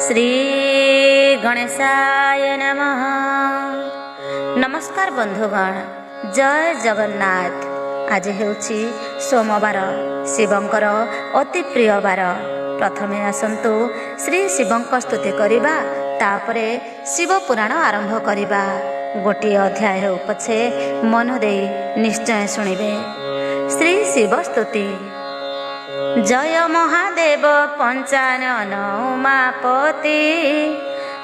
श्री गणेशाय नमः। नमस्कार बंधुगण, जय जगन्नाथ। आज हेउछि सोमवार, शिवंकर अति प्रिय बार। प्रथमे आसंतु श्री शिवंक स्तुति करिबा, तापरे शिव पुराण आरंभ करिबा। गोटिए अध्याय हेउ पछे मन देई निश्चय शुणिबे। श्री शिव स्तुति। जय महादेव पंचानन उमापति,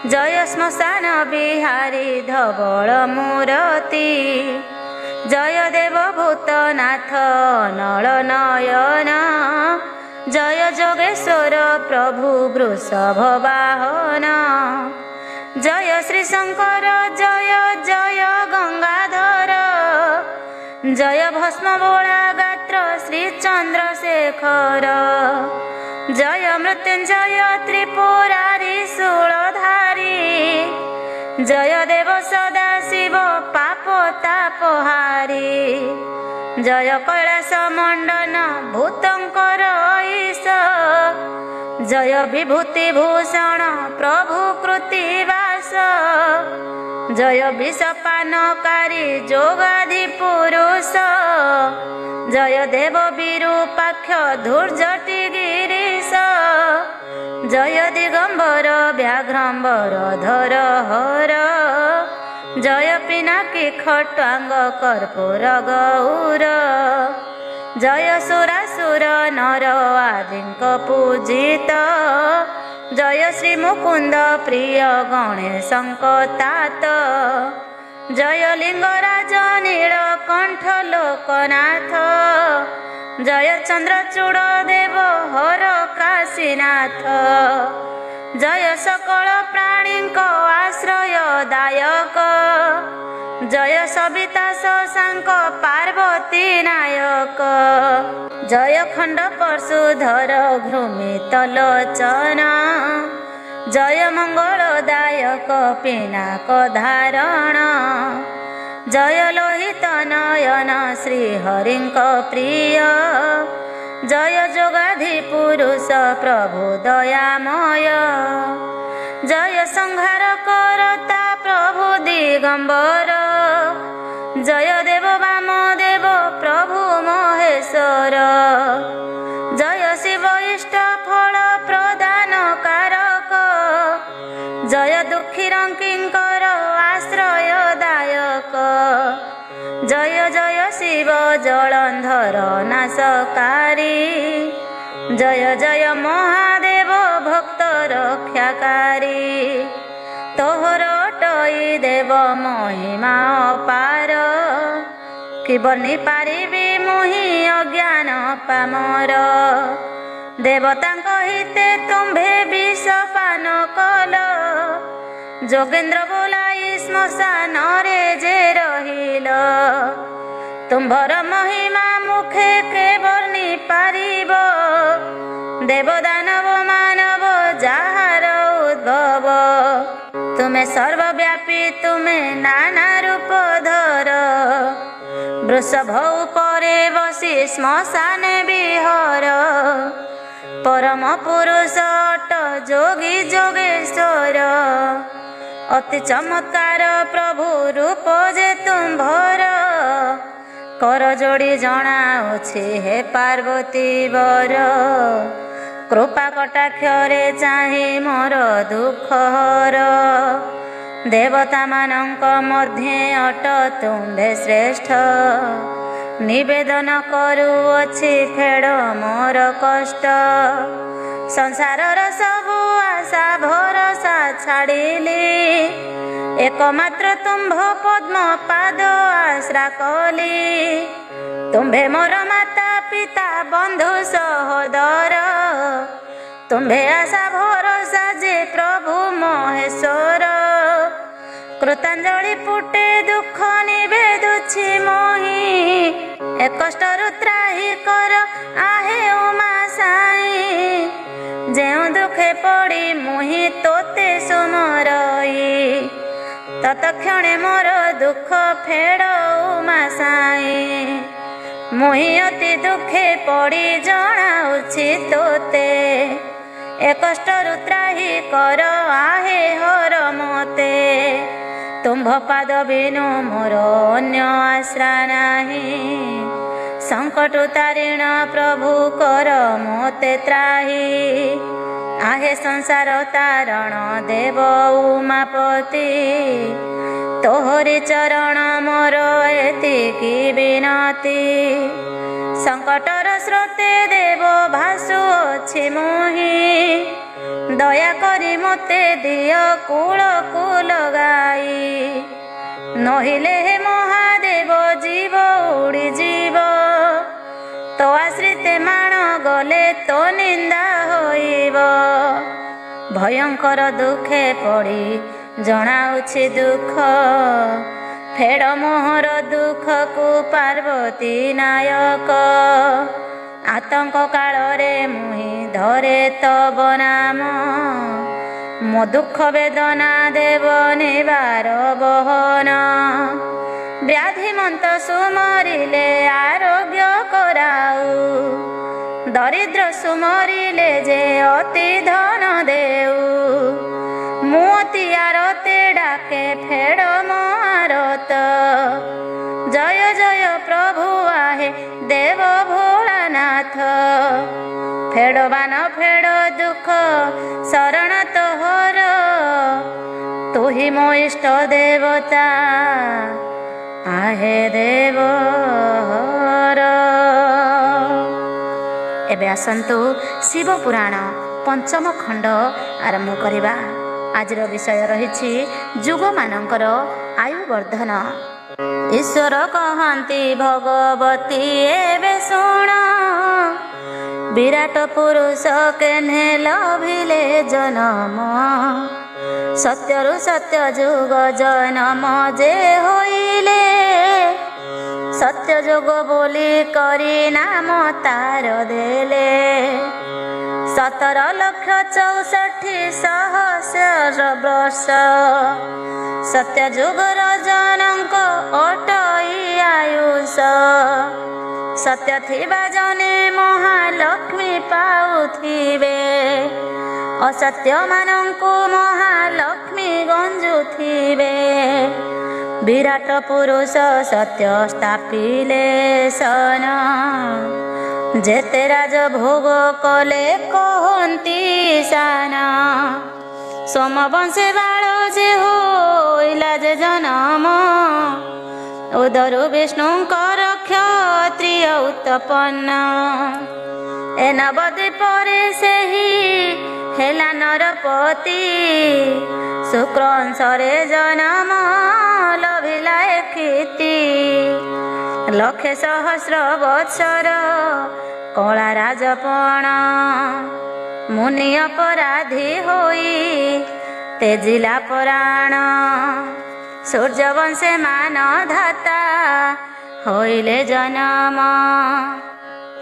जय श्मशान बिहारी धवल मूरति, जय देवभूतनाथ नल नयन, जय जोगेश्वर प्रभु वृषभ वाहन, जय श्री शंकर जय जय गंगाधर, जय भस्म बोला गात्र श्री चंद्रशेखर, जय मृत्युंजय त्रिपुरारी शूलधारी, जय देव सदा शिव पाप तापहारी, जय कैलास मंडन भूतंकर ईश, जय विभूति भूषण प्रभु कृतिवास, जय विषपानकारी जोगाधि पुरुष, जय देव विरूपाक्ष धूर्जटि गिरीश, जय दिगंबर व्याघ्रंबर धर हर, जय पिनाकी खट्वांग कर्पूर गौर, जय सुरासुर नर आदिक पूजित, जय श्री मुकुंद प्रिय गणेशंक तात, जय लिंगराज नीलकंठ लोकनाथ, जय चंद्रचूड़ देव हर काशीनाथ, जय सकल प्राणीक आश्रयदायक, जय सविता शशांक पार्वती नायक, जय खंड परशुधर घृमित लोचन, जय मंगलदायक पिनाक धारण, जय लोहित नयन श्री हरिंक प्रिय, जय जोगाधि पुरुष प्रभु दयामय, जय संहार करता प्रभु दिगंबर, जय देव वामदेव प्रभु महेश्वर, जय शिव इष्ट फल प्रदान कारक, जय दुखी रंकिंकर आश्रयदायक, जय जय शिव जलंधर नाशकारी, जय जय महादेव भक्त रक्षाकारी, तोहर टई देव महिमा अपार, कि बनी पारिबी मुहि अज्ञान पामर, देवतांक हिते तुम्भे विष पान कल, जोगेन्द्र बोलाई श्मशान रे जे रहिल, तुम्भर महिमा मुखे के वर्णि पारिब, देव दानव मानव जाहार उद्भव, तुमे सर्वव्यापी तुमे नाना रूप धर, वृषभ उपरे बसी श्मशान विहर, परम पुरुष अट जोगी जोगेश्वर, अति चमत्कार प्रभु रूप जे तुम्भर, कर जोड़ी जणाउछि हे पार्वती वर, कृपा कटाक्षरे चाहि मोर दुख हर, देवता मानक मध्ये अट तुम्भे श्रेष्ठ, निवेदन करुअछि फेड़ मोर कष्ट, संसारर सबु आशा भरोसा छाड़िली, एकमात्र तुम्भ पद्म पाद आश्रा कली, तुम्भे मोर माता पिता बंधु सहोदर, तुम्भे आशा भरोसा जे प्रभु महेश्वर, कृतांजलि पुटे दुख निवेदुछि मोहि, ए कष्टरु त्राहि कर आहे उमा साई, जेउ दुखे पड़ी मुहि तोते सुमरई, तत्क्षणे मोर दुख फेड़ उमा साई, मुहि अति दुखे पड़ी जणाउछि तोते, ଏ କଷ୍ଟରୁ ତ୍ରାହି କର आहे ହର ମୋତେ। ତୁମ୍ଭ ପାଦ ବିନୁ ମୋର ଅନ୍ୟ ଆଶ୍ରା ନାହିଁ। ସଙ୍କଟ ତାରିଣ ପ୍ରଭୁ କର ମୋତେ ତ୍ରାହି। आहे ସଂସାର ତାରଣ ଦେବ ଉମାପତି। ତୋହରି ଚରଣ ମୋର ଏତିକି ବିନତି। ସଙ୍କଟର ସ୍ରୋତେ ଦେବ ଭାସୁଅଛି ମୁହିଁ। ଦୟାକରି ମୋତେ ଦିଅ କୂଳକୁ ଲଗାଇ। ନହିଲେ ହେ ମହାଦେବ ଜୀବ ଉଡ଼ିଯିବ। ତୋ ଆଶ୍ରିତେ ମାଣ ଗଲେ ତୋ ନିନ୍ଦା ହୋଇବ। ଭୟଙ୍କର ଦୁଃଖେ ପଡ଼ି ଜଣାଉଛି ଦୁଃଖ। ଫେଡ଼ ମୋହର ଦୁଃଖକୁ ପାର୍ବତୀ ନାୟକ। ଆତଙ୍କ କାଳରେ ମୁହିଁ ଧରେ ତବ ନାମ। ମୋ ଦୁଃଖ ବେଦନା ଦେବ ନେବାର ବହନ। ବ୍ୟାଧିମନ୍ତ ସୁମରିଲେ ଆରୋଗ୍ୟ କରାଉ। ଦରିଦ୍ର ସୁମରିଲେ ଯେ ଅତି ଧନ ଦେଉ। ମୁଁ ଅତି ଆରତେ ଡାକେ ଫେଡ଼ ମୋ ଆରତ। ଜୟ ଜୟ ପ୍ରଭୁ आहे ଦେବ ଭୋଳାନାଥ। ଫେଡ଼ବାନ ଫେଡ଼ ଦୁଃଖ ଶରଣ ତୋହର। ତୁହି ମୋ ଇଷ୍ଟ ଦେବତା आहे ଦେବହର। ଏବେ ଆସନ୍ତୁ ଶିବ ପୁରାଣ ପଞ୍ଚମ ଖଣ୍ଡ ଆରମ୍ଭ କରିବା। ଆଜିର ବିଷୟ ରହିଛି ଯୁଗମାନଙ୍କର ଆୟୁ ବର୍ଦ୍ଧନ। ଈଶ୍ୱର କହନ୍ତି ଭଗବତୀ ଏବେ ଶୁଣ। ବିରାଟ ପୁରୁଷ କେହ୍ନେ ଲଭିଲେ ଜନମ। ସତ୍ୟରୁ ସତ୍ୟ ଯୁଗ ଜନମ ଯେ ହୋଇଲେ। ସତ୍ୟ ଯୁଗ ବୋଲି କରି ନାମ ତାର ଦେଲେ। 17,64,000 ବର୍ଷ। ସତ୍ୟ ଯୁଗର ଜନଙ୍କ ଅଟଇ ଆୟୁଷ। ସତ୍ୟ ଥିବା ଜନେ ମହାଲକ୍ଷ୍ମୀ ପାଉଥିବେ। ଅସତ୍ୟ ମାନଙ୍କୁ ମହାଲକ୍ଷ୍ମୀ ଗଞ୍ଜୁଥିବେ। ବିରାଟ ପୁରୁଷ ସତ୍ୟ ସ୍ଥାପିଲେ ସନ। ଯେତେ ରାଜ ଭୋଗ କଲେ କହନ୍ତି ସାନ। ସୋମବଂଶେ ବାଳ ଯେ ହୋଇଲା ଯେ ଜନମ। ଉଦରୁ ବିଷ୍ଣୁଙ୍କର କ୍ଷତ୍ରିୟ ଉତ୍ପନ୍ନ। ଏ ନବଦ୍ୱୀପରେ ସେହି ହେଲା ନରପତି। ଶୁକ୍ର ଅଂଶରେ ଜନମ ଲଭିଲା କ୍ଷିତି। ଲକ୍ଷେ ସହସ୍ର ବତ୍ସର କଳା ରାଜପଣ। ମୁନି ଅପରାଧୀ ହୋଇ ତେଜିଲା ପରାଣ। ସୂର୍ଯ୍ୟବଂଶେ ମାନ ଧାତା ହୋଇଲେ ଜନମ।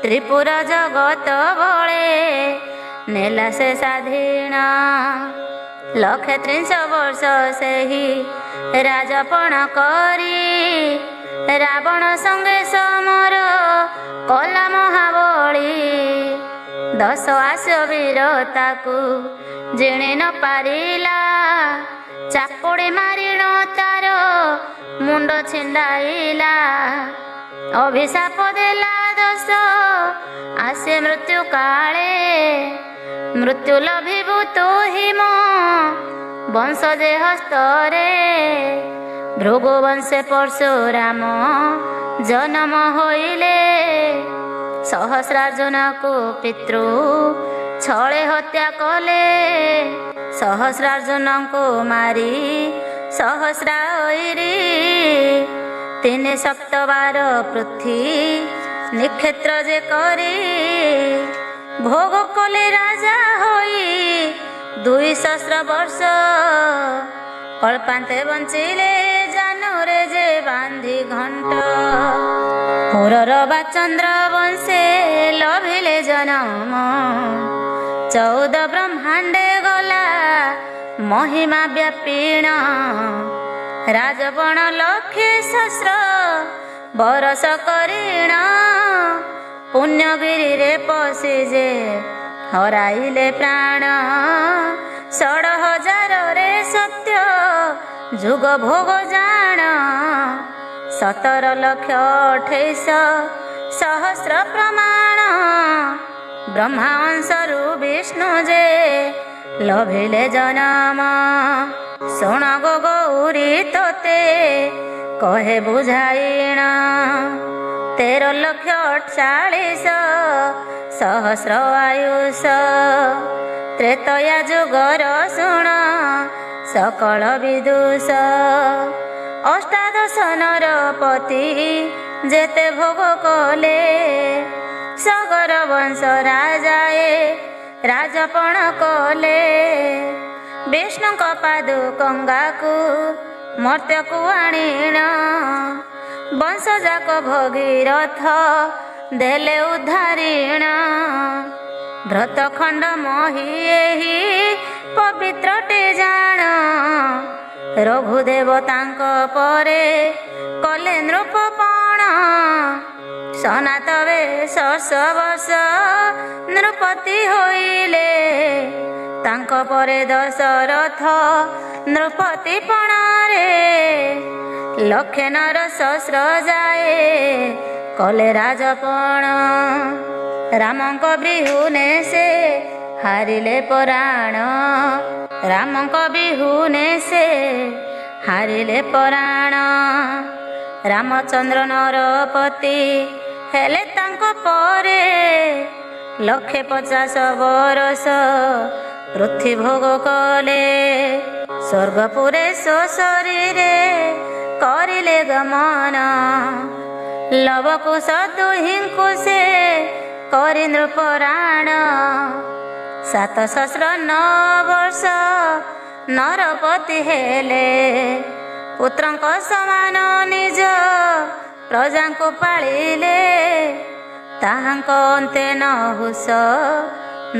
ତ୍ରିପୁର ଜଗତ ବଳେ ନେଲା ସେ ସ୍ୱାଧୀନ। 1,30 ବର୍ଷ ସେହି ରାଜପଣ କରି। ରାବଣ ସଙ୍ଗେ ସମର କଲା ମହାବଳୀ। 10 ଆସ୍ୟ ବୀର ତାକୁ ଜିଣି ନ ପାରିଲା। ଚାପୁଡ଼ି ମାରିଣ ତାର ମୁଣ୍ଡ ଛିଣ୍ଡାଇଲା। ଅଭିଶାପ ଦେଲା 10 ଆସେ ମୃତ୍ୟୁ କାଳେ। ମୃତ୍ୟୁ ଲଭିବୁ ତୁ ହି ମୋ ବଂଶ ଯେ ହସ୍ତରେ। ଭୃଗୁ ବଂଶେ ପରଶୁରାମ ଜନମ ହୋଇଲେ। ସହସ୍ରାର୍ଜୁନକୁ ପିତୃ ଛଳେ ହତ୍ୟା କଲେ। ସହସ୍ରାର୍ଜୁନଙ୍କୁ ମାରି ସହସ୍ରାୟରୀ। 3 ସପ୍ତବାର ପୃଥ୍ୱୀ ନିକ୍ଷେତ୍ର ଯେ କରି। ଭୋଗ କଲେ ରାଜା ହୋଇ 2 ସହସ୍ର ବର୍ଷ। କଳ୍ପାନ୍ତେ ବଞ୍ଚିଲେ ଜାନରେ ଯେ ବାନ୍ଧି ଘଣ୍ଟ। ପୁରର ବା ଚନ୍ଦ୍ର ବଂଶେ ଲଭିଲେ ଜନମ। 14 ବ୍ରହ୍ମାଣ୍ଡେ ଗଲା ମହିମା ବ୍ୟାପୀଣ। ରାଜବଣ ଲକ୍ଷେ ସହସ୍ର ବରଷ କରିଣ। ପୁଣ୍ୟଗିରିରେ ପଶି ଯେ ହରାଇଲେ ପ୍ରାଣ 16,000ରେ ସତ୍ୟ ଯୁଗ ଭୋଗ ଜାଣ 17,28,000 ପ୍ରମାଣ ବ୍ରହ୍ମା ଅଂଶରୁ ବିଷ୍ଣୁ ଯେ ଲଭିଲେ ଜନମ ଶୁଣ ଗୋ ଗୌରୀ ତୋତେ କହେ ବୁଝାଇଣ 13,48,000 ଆୟୁଷ ତ୍ରେତୟା ଯୁଗର ଶୁଣ ସକଳ ବିଦୁଷ ଅଷ୍ଟାଦଶ ନରପତି ଯେତେ ଭୋଗ କଲେ ସଗର ବଂଶ ରାଜାଏ ରାଜପଣ କଲେ ବିଷ୍ଣୁଙ୍କ ପାଦୁକଙ୍ଗାକୁ ମର୍ତ୍ତ୍ୟକୁ ଆଣିଣ ବଂଶଯାକ ଭଗୀରଥ ଦେଲେ ଉଦ୍ଧାରିଣ ଭ୍ରତଖଣ୍ଡ ମହି ଏହି ପବିତ୍ରଟେ ଜାଣ ରଘୁଦେବ ତାଙ୍କ ପରେ କଲେ ନୃପପଣ ସନାତବେ 600 ବର୍ଷ ନୃପତି ହୋଇଲେ ତାଙ୍କ ପରେ ଦଶରଥ ନୃପତି ପଣରେ ଲକ୍ଷେ ନର ସହସ୍ର ଯାଏ କଲେ ରାଜପଣ ରାମଙ୍କ ବିହୁନେ ସେ ହାରିଲେ ପରାଣ ରାମଙ୍କ ବିହୁନେ ସେ ହାରିଲେ ପରାଣ ରାମଚନ୍ଦ୍ର ନରପତି ହେଲେ ତାଙ୍କ ପରେ 150 ବର୍ଷ ପୃଥ୍ୱୀ ଭୋଗ କଲେ ସ୍ୱର୍ଗପୁରେ ଶରୀରେ କରିଲେ ଗମନ ଲବକୁଶ ଦୁହିଁଙ୍କୁ ସେ କରି ନୃପରାଣ 709 ବର୍ଷ ନରପତି ହେଲେ ପୁତ୍ରଙ୍କ ସମାନ ନିଜ ପ୍ରଜାଙ୍କୁ ପାଳିଲେ ତାହାଙ୍କ ଅନ୍ତେ ନହୁଷ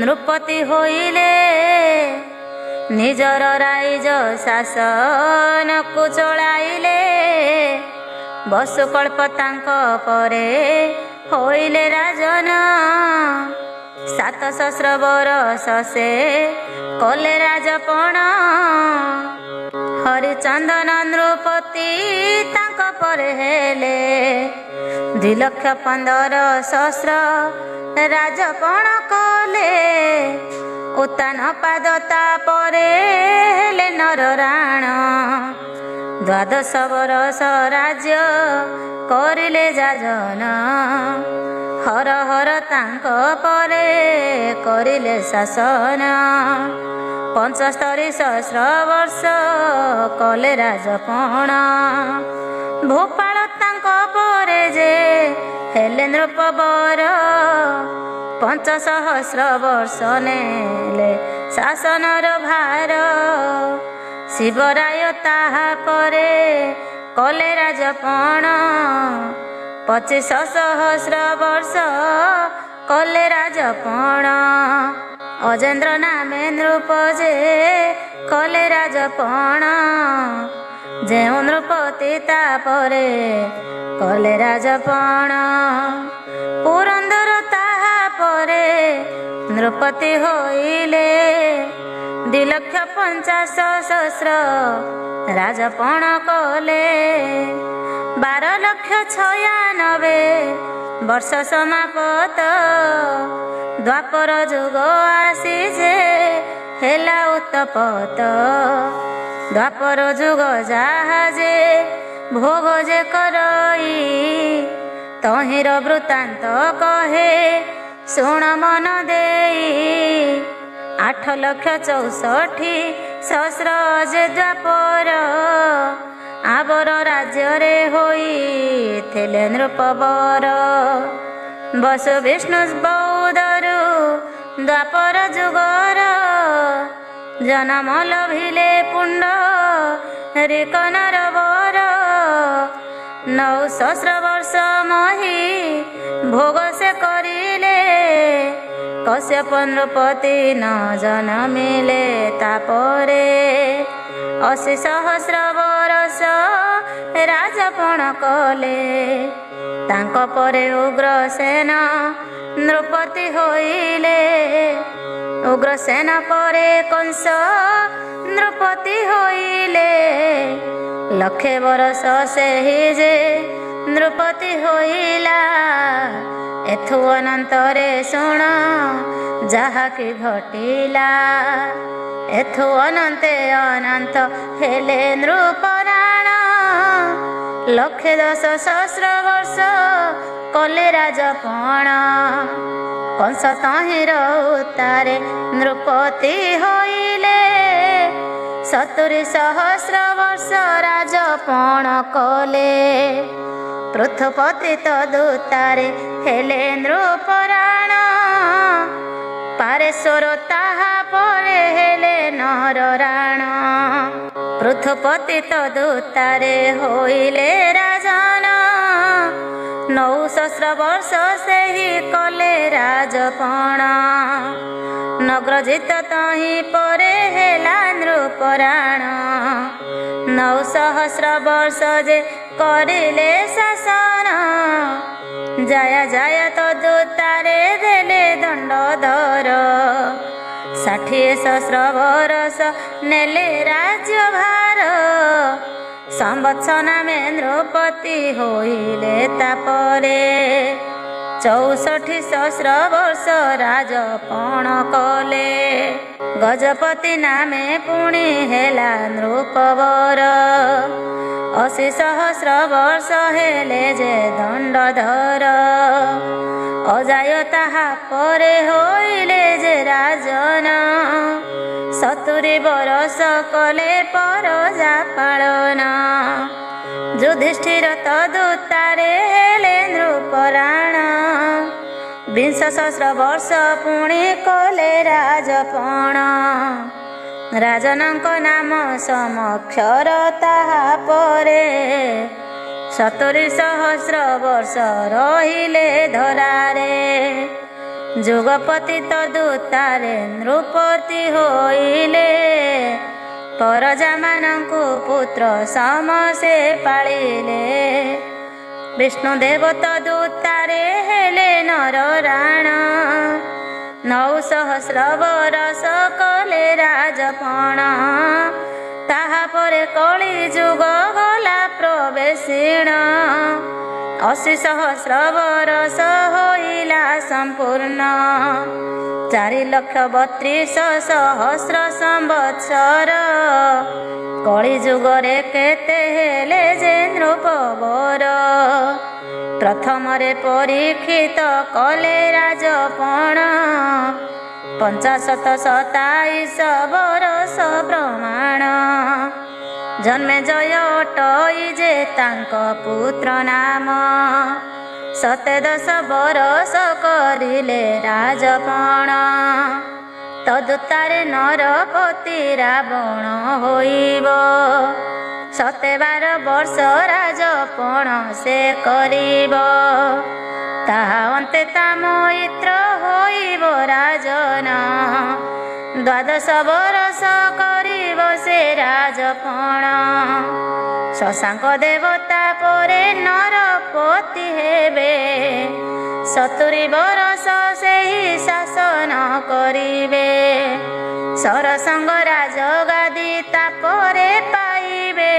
ନୃପତି ହୋଇଲେ ନିଜର ରାଇଜ ଶାସନକୁ ଚଳାଇଲେ ବସୁକଳ୍ପ ତାଙ୍କ ପରେ ହୋଇଲେ ରାଜନ 700 ବର୍ଷ ସେ କଲେ ରାଜପଣ ହରିଚନ୍ଦନ ନୃପତି ତାଙ୍କ ପରେ ହେଲେ 2,15,000 ରାଜପଣ କଲେ ଉତ୍ତାନ ପାଦ ତାପରେ ହେଲେ ନରରାଣ 12 ବର୍ଷ ରାଜ୍ୟ କରିଲେ ଯାଜନ ହର ହର ତାଙ୍କ ପରେ କରିଲେ ଶାସନ 75,000 ବର୍ଷ କଲେ ରାଜପଣ ଭୋପାଳ ତାଙ୍କ ପରେ ଯେ ହେଲେ ନୃପବର 500 ବର୍ଷ ନେଲେ ଶାସନର ଭାର ଶିବରାୟ ତାହା ପରେ କଲେ ରାଜପଣ 25,000 ବର୍ଷ କଲେ ରାଜପଣ ଅଜେନ୍ଦ୍ର ନାମେ ନୃପ ଯେ କଲେ ରାଜପଣ ଯେଉଁ ନୃପତି ତାପରେ କଲେ ରାଜପଣ ପୁରନ୍ଦର ତାହା ପରେ ନୃପତି ହୋଇଲେ 2,50,000 ରାଜପଣ କଲେ 12,96,000 ବର୍ଷ ସମାପତ ଦ୍ୱାପର ଯୁଗ ଆସି ଯେ ହେଲା ଉତ୍ତପତ ଦ୍ୱାପର ଯୁଗ ଯାହା ଯେ ଭୋଗ ଯେ କରଇ ତହିଁର ବୃତ୍ତାନ୍ତ କହେ ଶୁଣ ମନ ଦେଇ 8,64,000 ଯେ ଦ୍ୱାପର ଆବର ରାଜ୍ୟରେ ହୋଇଥିଲେ ନୃପବର ବସୁ ବିଷ୍ଣୁ ବୌଦରୁ ଦ୍ୱାପର ଯୁଗର ଜନମ ଲଭିଲେ ପୁଣ୍ଡ ରିକନର ବର 9,000 ବର୍ଷ ମହି ଭୋଗ ସେ କରିଲେ କଶ୍ୟପ ନୃପତି ନ ଜନମିଲେ ତାପରେ 80,000 ବର୍ଷ ରାଜପଣ କଲେ ତାଙ୍କ ପରେ ଉଗ୍ରସେନ ନୃପତି ହୋଇଲେ। ଉଗ୍ରସେନ ପରେ କଂସ ନୃପତି ହୋଇଲେ। ଲକ୍ଷେ ବରଷ ସେହି ଯେ ନୃପତି ହୋଇଲା। ଏଥୁ ଅନନ୍ତରେ ଶୁଣ ଯାହାକି ଘଟିଲା। ଏଥୁ ଅନନ୍ତେ ଅନନ୍ତ ହେଲେ ନୃପରାଣ। ଲକ୍ଷେ 10 ସହସ୍ର ବର୍ଷ କଲେ ରାଜପଣ। କଂସ ତହିଁର ଉତ୍ତାରେ ନୃପତି ହୋଇଲେ। 70 ସହସ୍ର ବର୍ଷ ରାଜପଣ କଲେ। ପୃଥୁପତି ତଦୁତ୍ତାରେ ହେଲେ ନୃପରାଣ। ପାରେଶ୍ୱର ତାହା ପରେ ହେଲେ ନରରାଣ। ପୃଥୁପତି ତଦୁତ୍ତାରେ ହୋଇଲେ ରାଜନ। 9 ସହସ୍ର ବର୍ଷ ସେହି କଲେ ରାଜପଣ। ନଗ୍ରଜିତ ତହିଁ ପରେ ହେଲା ନୃପରାଣ। 9 ସହସ୍ର ବର୍ଷ ଯେ କରିଲେ ଶାସନ। ଜୟ ଜୟ ତଦୁତ୍ତାରେ ଦେଲେ ଦଣ୍ଡଧର। 60 ସହସ୍ର ବର୍ଷ ନେଲେ ରାଜ୍ୟଭାର। ସମ୍ବତ୍ସ ନାମେ ନୃପତି ହୋଇଲେ ତାପରେ। 64 ସହସ୍ର ବର୍ଷ ରାଜପଣ କଲେ। ଗଜପତି ନାମେ ପୁଣି ହେଲା ନୃପବର। 80 ସହସ୍ର ବର୍ଷ ହେଲେ ଯେ ଦଣ୍ଡଧର। ଅଜାୟ ତାହା ପରେ ହୋଇଲେ ଯେ ରାଜନ। 70 ବରଷ କଲେ ପରଜା ପାଳନ। ଯୁଧିଷ୍ଠିର ତଦୁତ୍ତାରେ ହେଲେ ନୃପରାଣ। 20 ସହସ୍ର ବର୍ଷ ପୁଣି କଲେ ରାଜପଣ। ରାଜନଙ୍କ ନାମ ସମକ୍ଷର ତାହା ପରେ। 70 ସହସ୍ର ବର୍ଷ ରହିଲେ ଧରାରେ। ଯୁଗପତି ତଦୁତ୍ତାରେ ନୃପତି ହୋଇଲେ। ପରଜାମାନଙ୍କୁ ପୁତ୍ର ସମ ସେ ପାଳିଲେ। ବିଷ୍ଣୁଦେବ ତଦୁତ୍ତାରେ ହେଲେ ନରରାଣ। 9 ସହସ୍ର ବର୍ଷ କଲେ ରାଜପଣ। ତାହା ପରେ କଳି ଯୁଗ ଗଲା ପ୍ରବେଶିଣ। 80 ସହସ୍ର ବର୍ଷ ହୋଇଲା ସମ୍ପୂର୍ଣ୍ଣ। 4,32,000 ସମ୍ବତ୍ସର। କଳି ଯୁଗରେ କେତେ ହେଲେ ଯେ ନୃପବର। ପ୍ରଥମରେ ପରୀକ୍ଷିତ କଲେ ରାଜପଣ। 50-27 ବର୍ଷ ପ୍ରମାଣ। ଜନ୍ମେଜୟ ଅଟଇ ଯେ ତାଙ୍କ ପୁତ୍ର ନାମ। 17 ବର୍ଷ କରିଲେ ରାଜପଣ। ତଦୁତ୍ତାରେ ନରପତି ରାବଣ ହୋଇବ। 17 ବର୍ଷ ରାଜପଣ ସେ କରିବ। ତାହା ଅନ୍ତେ ତା ମୈତ୍ର ହୋଇବ ରାଜନ। 12 ବର୍ଷ କରିବ ସେ ରାଜପଣ। ଶଶାଙ୍କ ଦେବତା ପରେ ନରପତି ହେବେ। 70 ବର୍ଷ ସେହି ଶାସନ କରିବେ। ସରସଙ୍ଗ ରାଜଗାଦି ତାପରେ ପାଇବେ।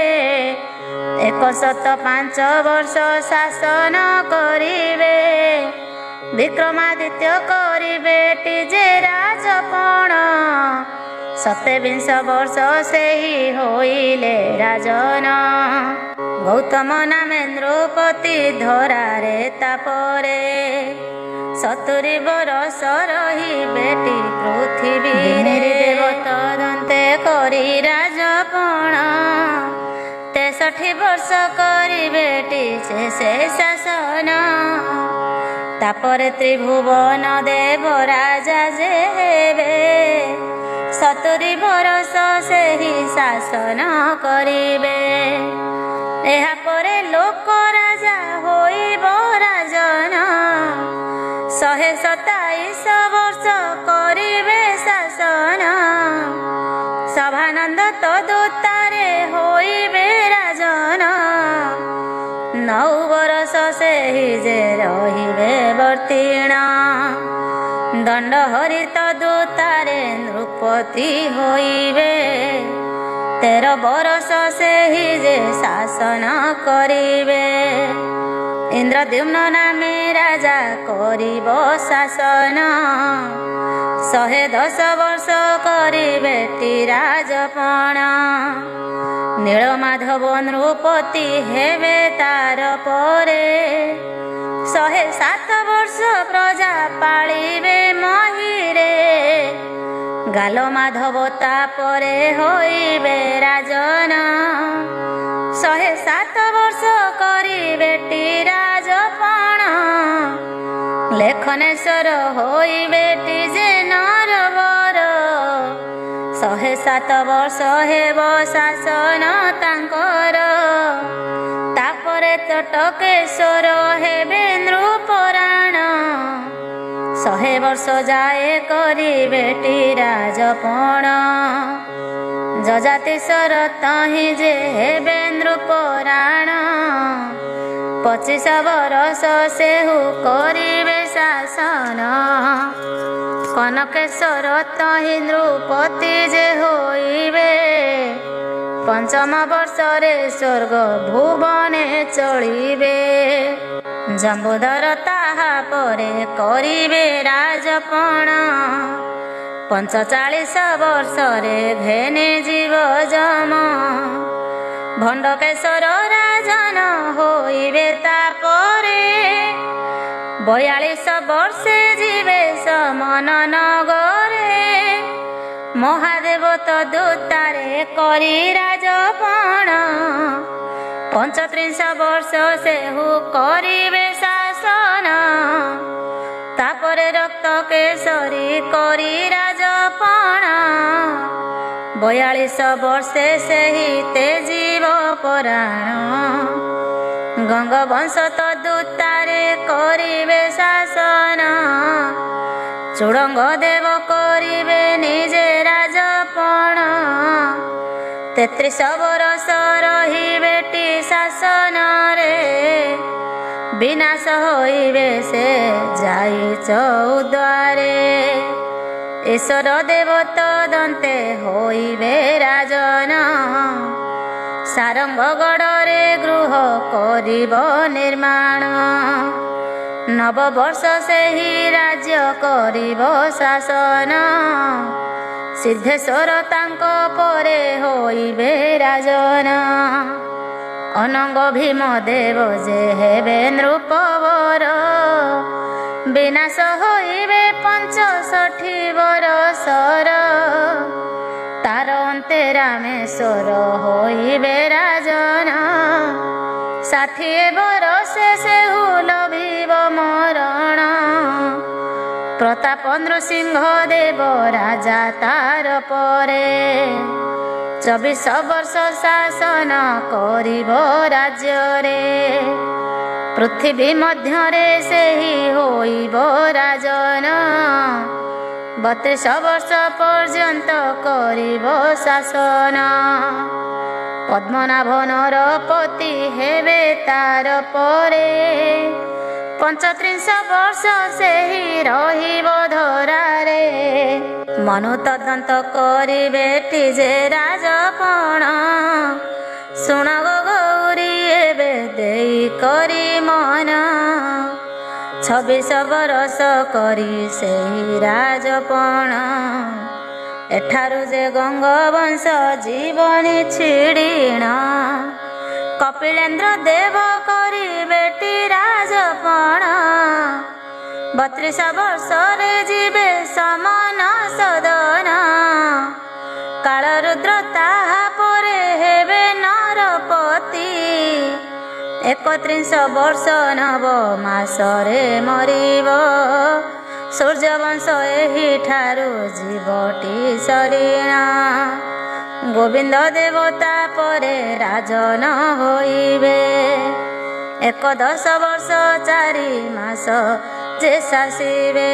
105 ବର୍ଷ ଶାସନ କରିବେ। ବିକ୍ରମାଦିତ୍ୟ କରିବେ ଯେ ରାଜପଣ। 27 ବର୍ଷ ସେହି ହୋଇଲେ ରାଜନ। ଗୌତମ ନାମେ ନୃପତି ଧରାରେ ତାପରେ। 70 ବର୍ଷ ରହିବେଟି ପୃଥିବୀରେ। ଦେବତଦନ୍ତେ କରି ରାଜପଣ। 63 ବର୍ଷ କରିବେଟି ସେ ଶାସନ। ତାପରେ ତ୍ରିଭୁବନ ଦେବ ରାଜା ଯେ ହେବେ। 70 ବର୍ଷ ସେହି ଶାସନ କରିବେ। ଏହାପରେ ଲୋକ ରାଜା ହୋଇବ ରାଜନ। 127 ବର୍ଷ କରିବେ ଶାସନ। ସଭାନନ୍ଦ ତଦୁତ୍ତାରେ ହୋଇବେ ରାଜନ। 9 ବର୍ଷ ସେହି ଯେ ରହିବେ ବର୍ତ୍ତିଣ। ଦଣ୍ଡ ହରିତ ଦୂତାରେ ନୃପତି ହୋଇବେ। 13 ବରଷ ସେହି ଯେ ଶାସନ କରିବେ। ଇନ୍ଦ୍ରଦ୍ୟୁମ୍ନ ନାମେ ରାଜା କରିବ ଶାସନ। 110 ବର୍ଷ କରିବେଟି ରାଜପଣ। ନୀଳମାଧବ ନୃପତି ହେବେ ତାର ପରେ। 107 ବର୍ଷ ପ୍ରଜା ପାଳିବେ ମହିରେ। ଗାଲ ମାଧବ ତାପରେ ହୋଇବେ ରାଜନ। 107 ବର୍ଷ କରିବେଟି ରାଜପଣ। ଲେଖନେଶ୍ୱର ହୋଇବେଟି ଯେ ନରବର। 107 ବର୍ଷ ହେବ ଶାସନ ତାଙ୍କର। ତାପରେ ତଟକେଶ୍ୱର ହେବେ ନୃପରାଣ। 100 ବର୍ଷ ଯାଏ କରିବେଟି ରାଜପଣ। ଯଜାତିଶ୍ୱର ତହିଁ ଯେ ହେବେ ନୃପରାଣ। 25 ବରଷ ସେହୁ କରିବେ ଶାସନ। କନକେଶ୍ୱର ତହିଁ ନୃପତି ଯେ ହୋଇବେ। 5ମ ବର୍ଷରେ ସ୍ୱର୍ଗ ଭୁବନେ ଚଳିବେ। ଜମ୍ବୁଧର ତାହା ପରେ କରିବେ ରାଜପଣ। 45 ବର୍ଷରେ ଘେନି ଯିବ ଯମ। ଭଣ୍ଡକେଶ୍ୱର ରାଜନ ହୋଇବେ ତାପରେ। 42 ବର୍ଷେ ଯିବେ ସମନ ନଗରେ। ମହାଦେବ ତଦୂତାରେ କରି ରାଜପଣ। 35 ବର୍ଷ ସେହୁ କରିବେ ଶାସନ। ତାପରେ ରକ୍ତ କେଶରୀ କରି ରାଜପଣ। 42 ବର୍ଷେ ସେହି ତେଜିବ ପରାଣ। ଗଙ୍ଗବଂଶ ତଦୂତାରେ କରିବେ ଶାସନ। ଚୁଡଙ୍ଗ ଦେବ କରିବେ ନିଜେ ରାଜପଣ। 33 ବରଷ ରହିବେଟି ଶାସନରେ। ବିନାଶ ହୋଇବେ ସେ ଯାଇ ଚୌଦ୍ୱାରେ। ଈଶ୍ୱର ଦେବ ତଦନ୍ତେ ହୋଇବେ ରାଜନ। ସାରଙ୍ଗଗଡ଼ରେ ଗୃହ କରିବ ନିର୍ମାଣ। 9 ବର୍ଷ ସେହି ରାଜ୍ୟ କରିବ ଶାସନ। ସିଦ୍ଧେଶ୍ୱର ତାଙ୍କ ପରେ ହୋଇବେ ରାଜନ। ଅନଙ୍ଗ ଭୀମ ଦେବ ଯେ ହେବେ ନୃପବର। ବିନାଶ ହୋଇବେ 65 ବରଷର। ତାର ଅନ୍ତେ ରାମେଶ୍ୱର ହୋଇବେ ରାଜନ। 60 ବରଷେ ସେହୁ ଲଭିବ ମରଣ। ପ୍ରତାପ ନୃସିଂହ ଦେବ ରାଜା ତାର ପରେ। 24 ବର୍ଷ ଶାସନ କରିବ ରାଜ୍ୟରେ। ପୃଥିବୀ ମଧ୍ୟରେ ସେହି ହୋଇବ ରାଜନ। 32 ବର୍ଷ ପର୍ଯ୍ୟନ୍ତ କରିବ ଶାସନ। ପଦ୍ମନାଭ ନରପତି ହେବେ ତାର ପରେ। 35 ବର୍ଷ ସେହି ରହିବ ଧରାରେ। ମନୁ ତଦନ୍ତ କରିବେଟି ଯେ ରାଜପଣ। ଶୁଣ ଗୌରୀ ଏବେ ଦେଇ କରି ମନ। 26 ବରଷ କରି ସେହି ରାଜପଣ। ଏଠାରୁ ଯେ ଗଙ୍ଗବଂଶ ଜୀବନି ଛିଡ଼ିଣ। କପିଳେନ୍ଦ୍ର ଦେବ କରିବେଟି ରାଜପଣ। 32 ବର୍ଷରେ ଯିବେ ସମନ ସଦନ। କାଳରୁଦ୍ର ତାହା ପରେ ହେବେ ନରପତି। 31 ବର୍ଷ 9 ମାସରେ ମରିବ। ସୂର୍ଯ୍ୟବଂଶ ଏହିଠାରୁ ଯିବଟି ସରିଣ। ଗୋବିନ୍ଦ ଦେବତା ପରେ ରାଜନ ହୋଇବେ। 11 ବର୍ଷ 4 ମାସ ଯେ ଶାସିବେ।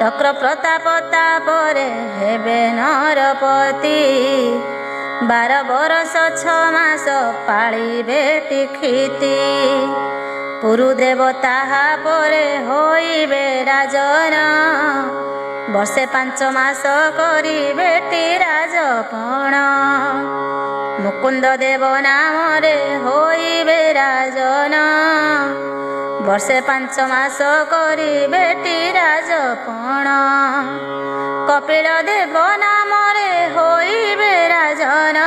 ଚକ୍ର ପ୍ରତାପ ତାପରେ ହେବେ ନରପତି। 12 ବର୍ଷ 6 ମାସ ପାଳିବେ ଟିଖିତି। ପୁରୁଦେବ ତାହା ପରେ ହୋଇବେ ରାଜନ। ବର୍ଷେ 5 ମାସ କରିବେଟି ରାଜପଣ। ମୁକୁନ୍ଦ ଦେବ ନାମରେ ହୋଇବେ ରାଜନ। ବର୍ଷେ 5 ମାସ କରିବେଟି ରାଜପଣ। କପିଳ ଦେବ ନାମରେ ହୋଇବେ ରାଜନ।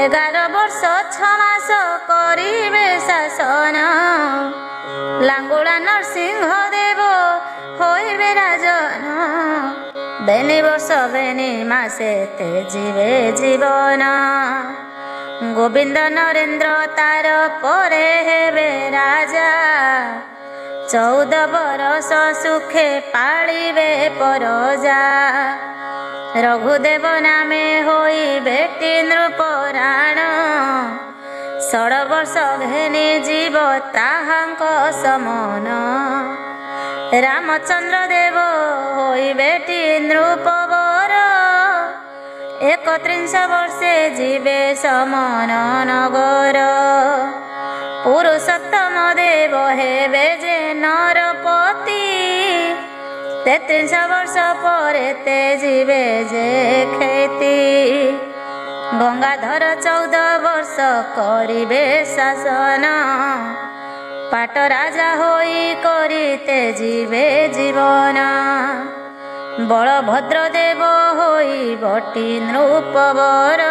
11 ବର୍ଷ 6 ମାସ କରିବେ ଶାସନ। ଲାଙ୍ଗୁଳା ନରସିଂହ ଦେବ ହୋଇବେ ରାଜନ। ବେନି ବର୍ଷ ବେନି ମାସେ ତେଜିବେ ଜୀବନ। ଗୋବିନ୍ଦ ନରେନ୍ଦ୍ର ତାର ପରେ ହେବେ ରାଜା। 14 ବରଷ ସୁଖେ ପାଳିବେ ପରଜା। ରଘୁଦେବ ନାମେ ହୋଇବେଟି ନୃପରାଣ। 16 ବର୍ଷ ଘେନି ଯିବ ତାହାଙ୍କ ସମନ। ରାମଚନ୍ଦ୍ର ଦେବ ହୋଇବେଟି ନୃପବର। 31 ବର୍ଷେ ଯିବେ ସମନ ନଗର। ପୁରୁଷୋତ୍ତମ ଦେବ ହେବେ ଯେ ନରପତି। 33 ବର୍ଷ ପରେ ତେଜିବେ ଯେ କ୍ଷେତି। ଗଙ୍ଗାଧର 14 ବର୍ଷ କରିବେ ଶାସନ। ପାଟ ରାଜା ହୋଇ କରି ତେଜିବେ ଜୀବନ। ବଳଭଦ୍ର ଦେବ ହୋଇବଟି ନୃପବର।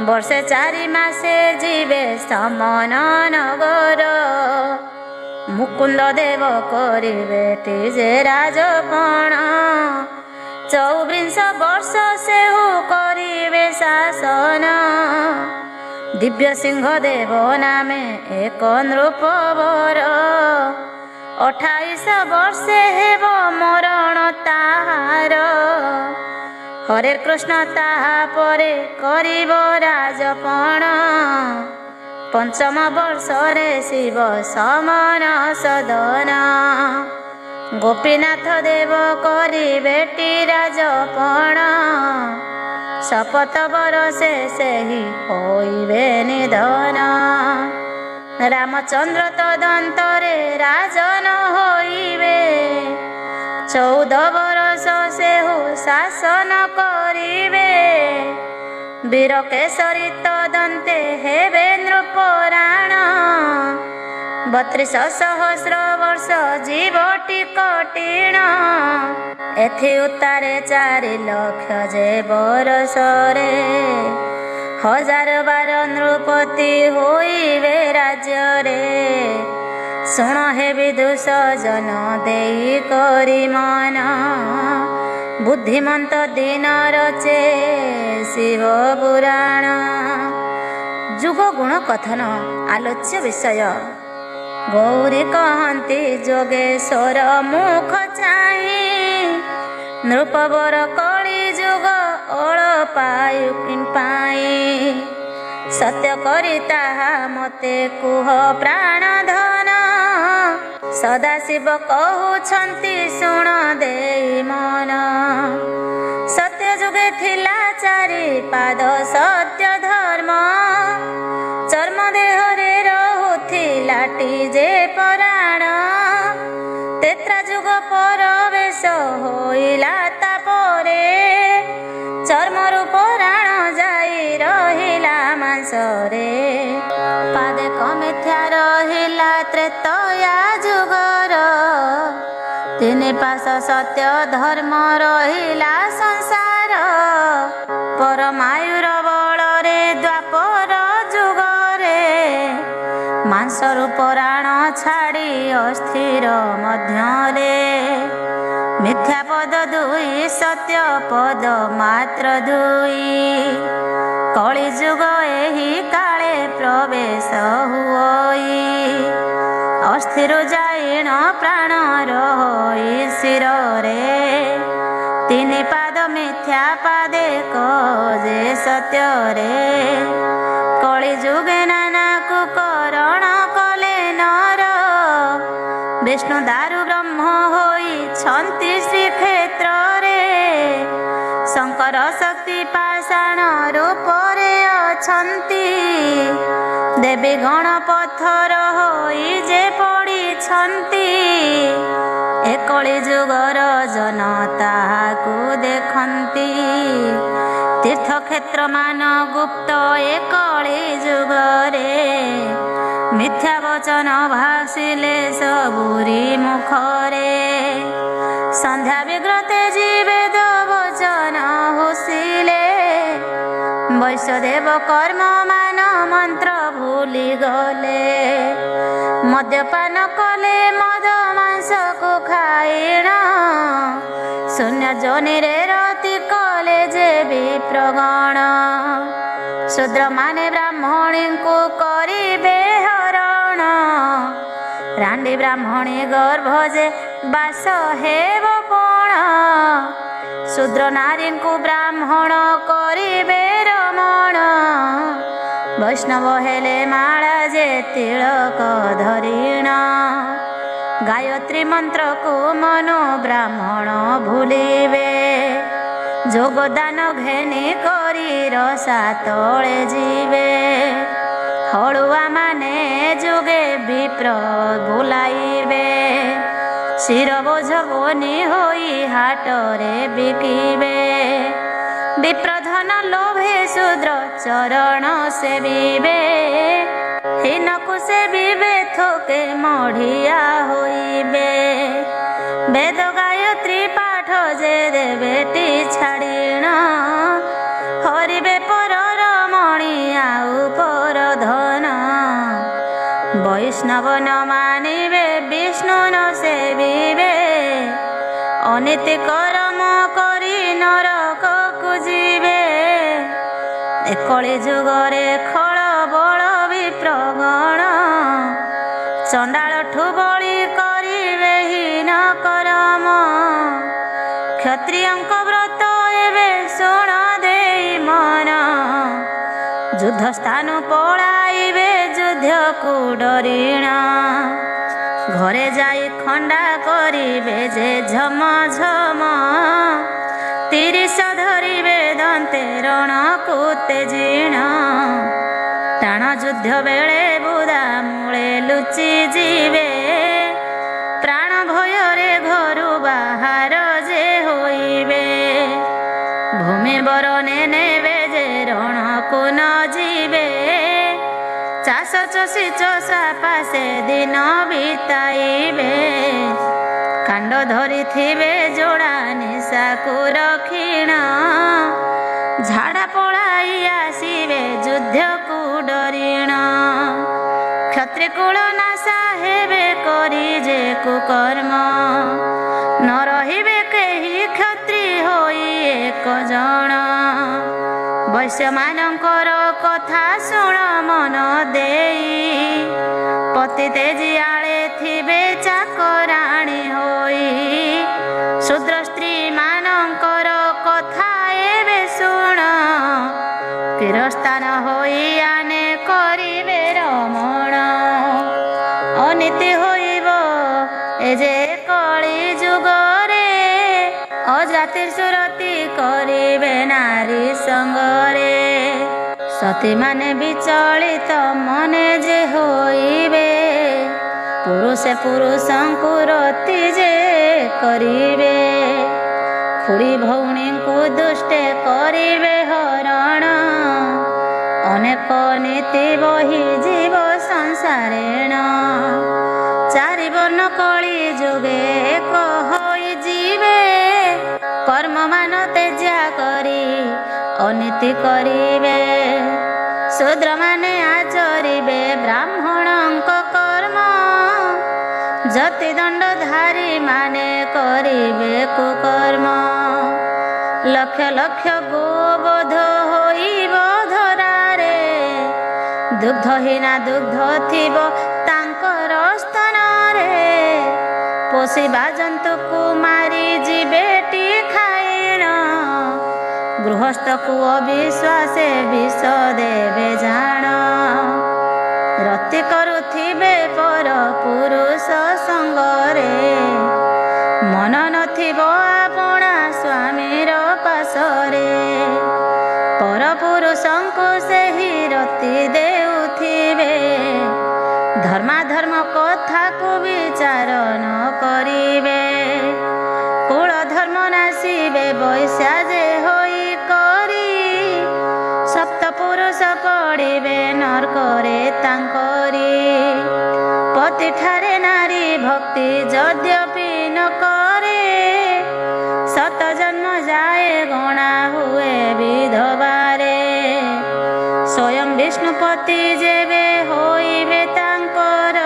ବର୍ଷେ 4 ମାସେ ଯିବେ ସମନ ନଗର। ମୁକୁନ୍ଦ ଦେବ କରିବେଟି ଯେ ରାଜପଣ। 24 ବର୍ଷ ସେହୁ କରିବେ ଶାସନ। ଦିବ୍ୟ ସିଂହ ଦେବ ନାମେ ଏକ ନୃପବର। 28 ବର୍ଷେ ହେବ ମରଣ ତାହାର। ହରେ କୃଷ୍ଣ ତାହା ପରେ କରିବ ରାଜପଣ। 5ମ ବର୍ଷରେ ଶିବ ସମନ ସଦନ। ଗୋପୀନାଥ ଦେବ କରିବେଟି ରାଜପଣ। ଶପଥ ବରଷେ ସେହି ହୋଇବେ ନିଧନ। ରାମଚନ୍ଦ୍ର ତଦନ୍ତରେ ରାଜନ ହୋଇବେ। 14 ବରଷ ସେହୁ ଶାସନ କରିବେ। ବୀରକେଶରୀ ତଦନ୍ତେ ହେବେ ନୃପରାଣ। 32 ସହସ୍ର ବର୍ଷ ଜୀବଟି କଠିଣ। ଏଥି ଉତ୍ତାରେ 4 ଲକ୍ଷ ଯେ ବରଷରେ। 1012 ନୃପତି ହୋଇବେ ରାଜ୍ୟରେ। ଶୁଣ ହେ ବିଦୁଷ ଜନ ଦେଇ କରି ମନ। ବୁଦ୍ଧିମନ୍ତ ଦିନ ରଚେ ଶିବ ପୁରାଣ। ଯୁଗ ଗୁଣ କଥନ ଆଲୋଚ୍ୟ ବିଷୟ। ଗୌରୀ କହନ୍ତି ଯୋଗେଶ୍ୱର ମୁଖ ଚାହିଁ। ନୃପବର କଳି ଯୁଗ ଅଳ ପାୟୁ ପାଇଁ। ସତ୍ୟ କରି ତାହା ମତେ କୁହ ପ୍ରାଣ ଧନ। ସଦାଶିବ କହୁଛନ୍ତି ଶୁଣ ଦେଇ ମନ। ସତ୍ୟ ଯୁଗେ ଥିଲା 4 ପାଦ ସତ୍ୟ ଧର୍ମ। ଚର୍ମ ଦେହରେ ରହୁଥିଲାଟି ଯେ ପରାଣ। 13 ଯୁଗ ପରବେଶ ହୋଇଲା ତାପରେ। ଚର୍ମରୁ ପରାଣ ଯାଇ ରହିଲା ମାଂସରେ। ପାଦେ ମିଥ୍ୟା ରହିଲା ତ୍ରେତୟା ଯୁଗର। 3 ପାଶ ସତ୍ୟ ଧର୍ମ ରହିଲା ସଂସାର। ପରମାୟୁର ବଳରେ ଦ୍ୱାପର ଯୁଗରେ। ମାଂସରୁ ପରାଣ ଛାଡ଼ି ଅସ୍ଥିର ମଧ୍ୟରେ। ମିଥ୍ୟା ପଦ 2 ସତ୍ୟ ପଦ ମାତ୍ର 2। କଳି ଯୁଗ ଏହି କାଳେ ପ୍ରବେଶ ହୁଅଇ। ଅସ୍ଥିର ଯାଇଣ ପ୍ରାଣ ରହି ଶିରରେ। 3 ପାଦ ମିଥ୍ୟା ପାଦେ ଯେ ସତ୍ୟରେ। କଳି ଯୁଗେ ନାନା କୁକରଣ କଲେ ନର। ବିଷ୍ଣୁ ଦାରୁ ବ୍ରହ୍ମ ହୋଇଛନ୍ତି ଶ୍ରୀକ୍ଷେତ୍ରରେ। ଶଙ୍କର ଶକ୍ତି ପାଷାଣ ରୂପରେ ଅଛନ୍ତି। ଦେବୀ ଗଣ ପଥର ହୋଇ ଯେ ପଡ଼ିଛନ୍ତି, ଏ କଳି ଯୁଗର ଜନତା ତାହାକୁ ଦେଖନ୍ତି। ତୀର୍ଥକ୍ଷେତ୍ର ମାନ ଗୁପ୍ତ ଏ କଳି ଯୁଗରେ, ମିଥ୍ୟା ବଚନ ଭାସିଲେ ସବୁରି ମୁଖରେ। ସନ୍ଧ୍ୟା ବିଗ୍ରତେ ବେଦ ବଚନ ହୁସିଲେ, ବୈଶ୍ୟଦେବ କର୍ମ ମାନ ମନ୍ତ୍ର ଭୁଲି ଗଲେ। ମଦ୍ୟପାନ କଲେ ମଦ ମାଂସକୁ ଖାଇଣ, ଶୂନ୍ୟ ଯୋନିରେ ରତି କଲେ ଯେ ବିପ୍ରଗଣ। ଶୂଦ୍ରମାନେ ବ୍ରାହ୍ମଣୀଙ୍କୁ କରିବେ ହରଣ, ରାଣ୍ଡି ବ୍ରାହ୍ମଣୀ ଗର୍ଭ ଯେ ବାସ ହେବ ପଣ। ଶୂଦ୍ର ନାରୀଙ୍କୁ ବ୍ରାହ୍ମଣ କରିବେ ରମଣ, ବୈଷ୍ଣବ ହେଲେ ମାଳା ଯେ ତିଳକ ଧରିଣ। ଗାୟତ୍ରୀ ମନ୍ତ୍ରକୁ ମନୁ ବ୍ରାହ୍ମଣ ଭୁଲିବେ, ଯୋଗଦାନ ଘେନି କରି ରସା ତଳେ ଯିବେ। ହଳୁଆ ମାନେ ଯୁଗେ ବିପ୍ର ବୁଲାଇବେ, ଶିର ବୋଝ ବନି ହୋଇ ହାଟରେ ବିକିବେ। ବିପ୍ରଧନ ଲୋଭେ ଶୂଦ୍ର ଚରଣ ସେବିବେ, ହୀନକୁ ସେବିବେ ଥୋକେ ମଢିଆ ହୋଇବେ। ବେଦ ଗାୟତ୍ରୀ ପାଠ ଯେ ଦେବେଟି ଛାଡ଼ିଣ, ହରିବେ ପରର ମଣି ଆଉ ପର ଧନ। ବୈଷ୍ଣବ ନ ମାନିବେ ବିଷ୍ଣୁ ନ ସେବିବେ, ଅନୀତି କରମ କରି ନରକକୁ ଯିବେ। ଏ କଳି ଯୁଗରେ ଖଳ ବଳ ବିପ୍ରଗଣ, ଚଣ୍ଡାଳଠୁ ବଳି କରିବେ ହୀନ କରମ। କ୍ଷତ୍ରିୟଙ୍କ ବ୍ରତ ଏବେ ଶୁଣ ଦେଇ ମନ, ଯୁଦ୍ଧ ସ୍ଥାନ ପଳାଇବେ ଯୁଦ୍ଧକୁ ଡରିଣ। ଘରେ ଯାଇ ଖଣ୍ଡା କରିବେ ଯେ ଝମ ଝମ, 30 ଧରିବେ ଦନ୍ତେ ରଣକୁ ତେଜିଣ। ଟାଣ ଯୁଦ୍ଧ ବେଳେ ବୁଦା ମୂଳେ ଲୁଚି ଯିବେ, ପ୍ରାଣ ଭୟରେ ଘରୁ ବାହାର ଯେ ହୋଇବେ। ଭୂମି ବରଣେ ନେବେ ଯେ ରଣକୁ ନ ଯିବେ, ଚାଷ ଚଷି ଚଷା ପାଶେ ଦିନ ବିତାଇବେ। କାଣ୍ଡ ଧରିଥିବେ ଯୋଡ଼ା ନିଶାକୁ ରଖିଣ, ଝାଡ଼ା ପଳାଇ ଆସିବେ ଯୁଦ୍ଧକୁ ଡରିଣ। କ୍ଷତ୍ରି କୁଳ ନାଶା ହେବେ କରି ଯେ କୁକର୍ମ, ନ ରହିବେ କେହି କ୍ଷତ୍ରି ହୋଇ ଏକ ଜଣ। ବୈଶ୍ୟମାନଙ୍କର କଥା ଶୁଣ ମନ ଦେଇ, ପତି ତେଜିଆଳେ ଥିବେ ଚାକରାଣୀ ହୋଇ। ଶୂଦ୍ର ସ୍ତ୍ରୀ ମାନଙ୍କର କଥା ଏବେ ଶୁଣ, କିରସ୍ତାନ ହୋଇ ଆନେ କରିବେ ରମଣ। ଅନୀତି ହୋଇବ ଏ ଯେ କଳି ଯୁଗରେ, ଅଜାତି ସୁରତି କରିବେ ନାରୀ ସଙ୍ଗରେ। ସତୀମାନେ ବିଚଳିତ ମନେ ଯେ ହୋଇବେ, ପୁରୁଷେ ପୁରୁଷଙ୍କୁ ରତି ଯେ କରିବେ। ଖୁଡ଼ି ଭଉଣୀଙ୍କୁ ଦୁଷ୍ଟେ କରିବେ ହରଣ, ଅନେକ ନୀତି ବହି ଯିବ ସଂସାରେଣ। ଚାରି ବର୍ଣ୍ଣ କଳି ଯୁଗେ ଏକ ହୋଇଯିବେ, କର୍ମମାନ ତେଜ୍ୟା କରି ଅନୀତି କରିବେ। ଶୂଦ୍ରମାନେ ଆଚରିବେ ବ୍ରାହ୍ମଣଙ୍କ କର୍ମ, ଯତି ଦଣ୍ଡଧାରୀ ମାନେ କରିବେ କୁକର୍ମ। ଲକ୍ଷ ଲକ୍ଷ ଗୋବଧ ହୋଇବ ଧରାରେ, ଦୁଗ୍ଧହୀନା ଦୁଗ୍ଧ ଥିବ ତାଙ୍କର ସ୍ତନରେ। ପୋଷିବା ଜନ୍ତୁକୁ ମାରି ଯିବେଟି ଖାଇଣ, ଗୃହସ୍ଥକୁ ଅବିଶ୍ୱାସେ ବିଷ ଦେବେ ଜାଣ। ରତି କରୁଥିବେ ପର ପୁରୁଷ ସଙ୍ଗରେ, ମନ ନଥିବ ଆପଣା ସ୍ୱାମୀର ପାଶରେ। ପର ପୁରୁଷଙ୍କୁ ସେହି ରତି ଦେଉଥିବେ, ଧର୍ମାଧର୍ମ ବୈଶ୍ୟା ଯେ ହୋଇ କରି ସପ୍ତପୁରୁଷ ପଡ଼ିବେ ନର୍କରେ ତାଙ୍କରି। ପତିଠାରେ ନାରୀ ଭକ୍ତି ଯଦ୍ୟପି ନ କରେ ଶତ ଜନ୍ମ ଯାଏ ଗଣା ହୁଏ ବିଧବାରେ। ସ୍ୱୟଂ ବିଷ୍ଣୁପତି ଯେବେ ହୋଇବେ ତାଙ୍କର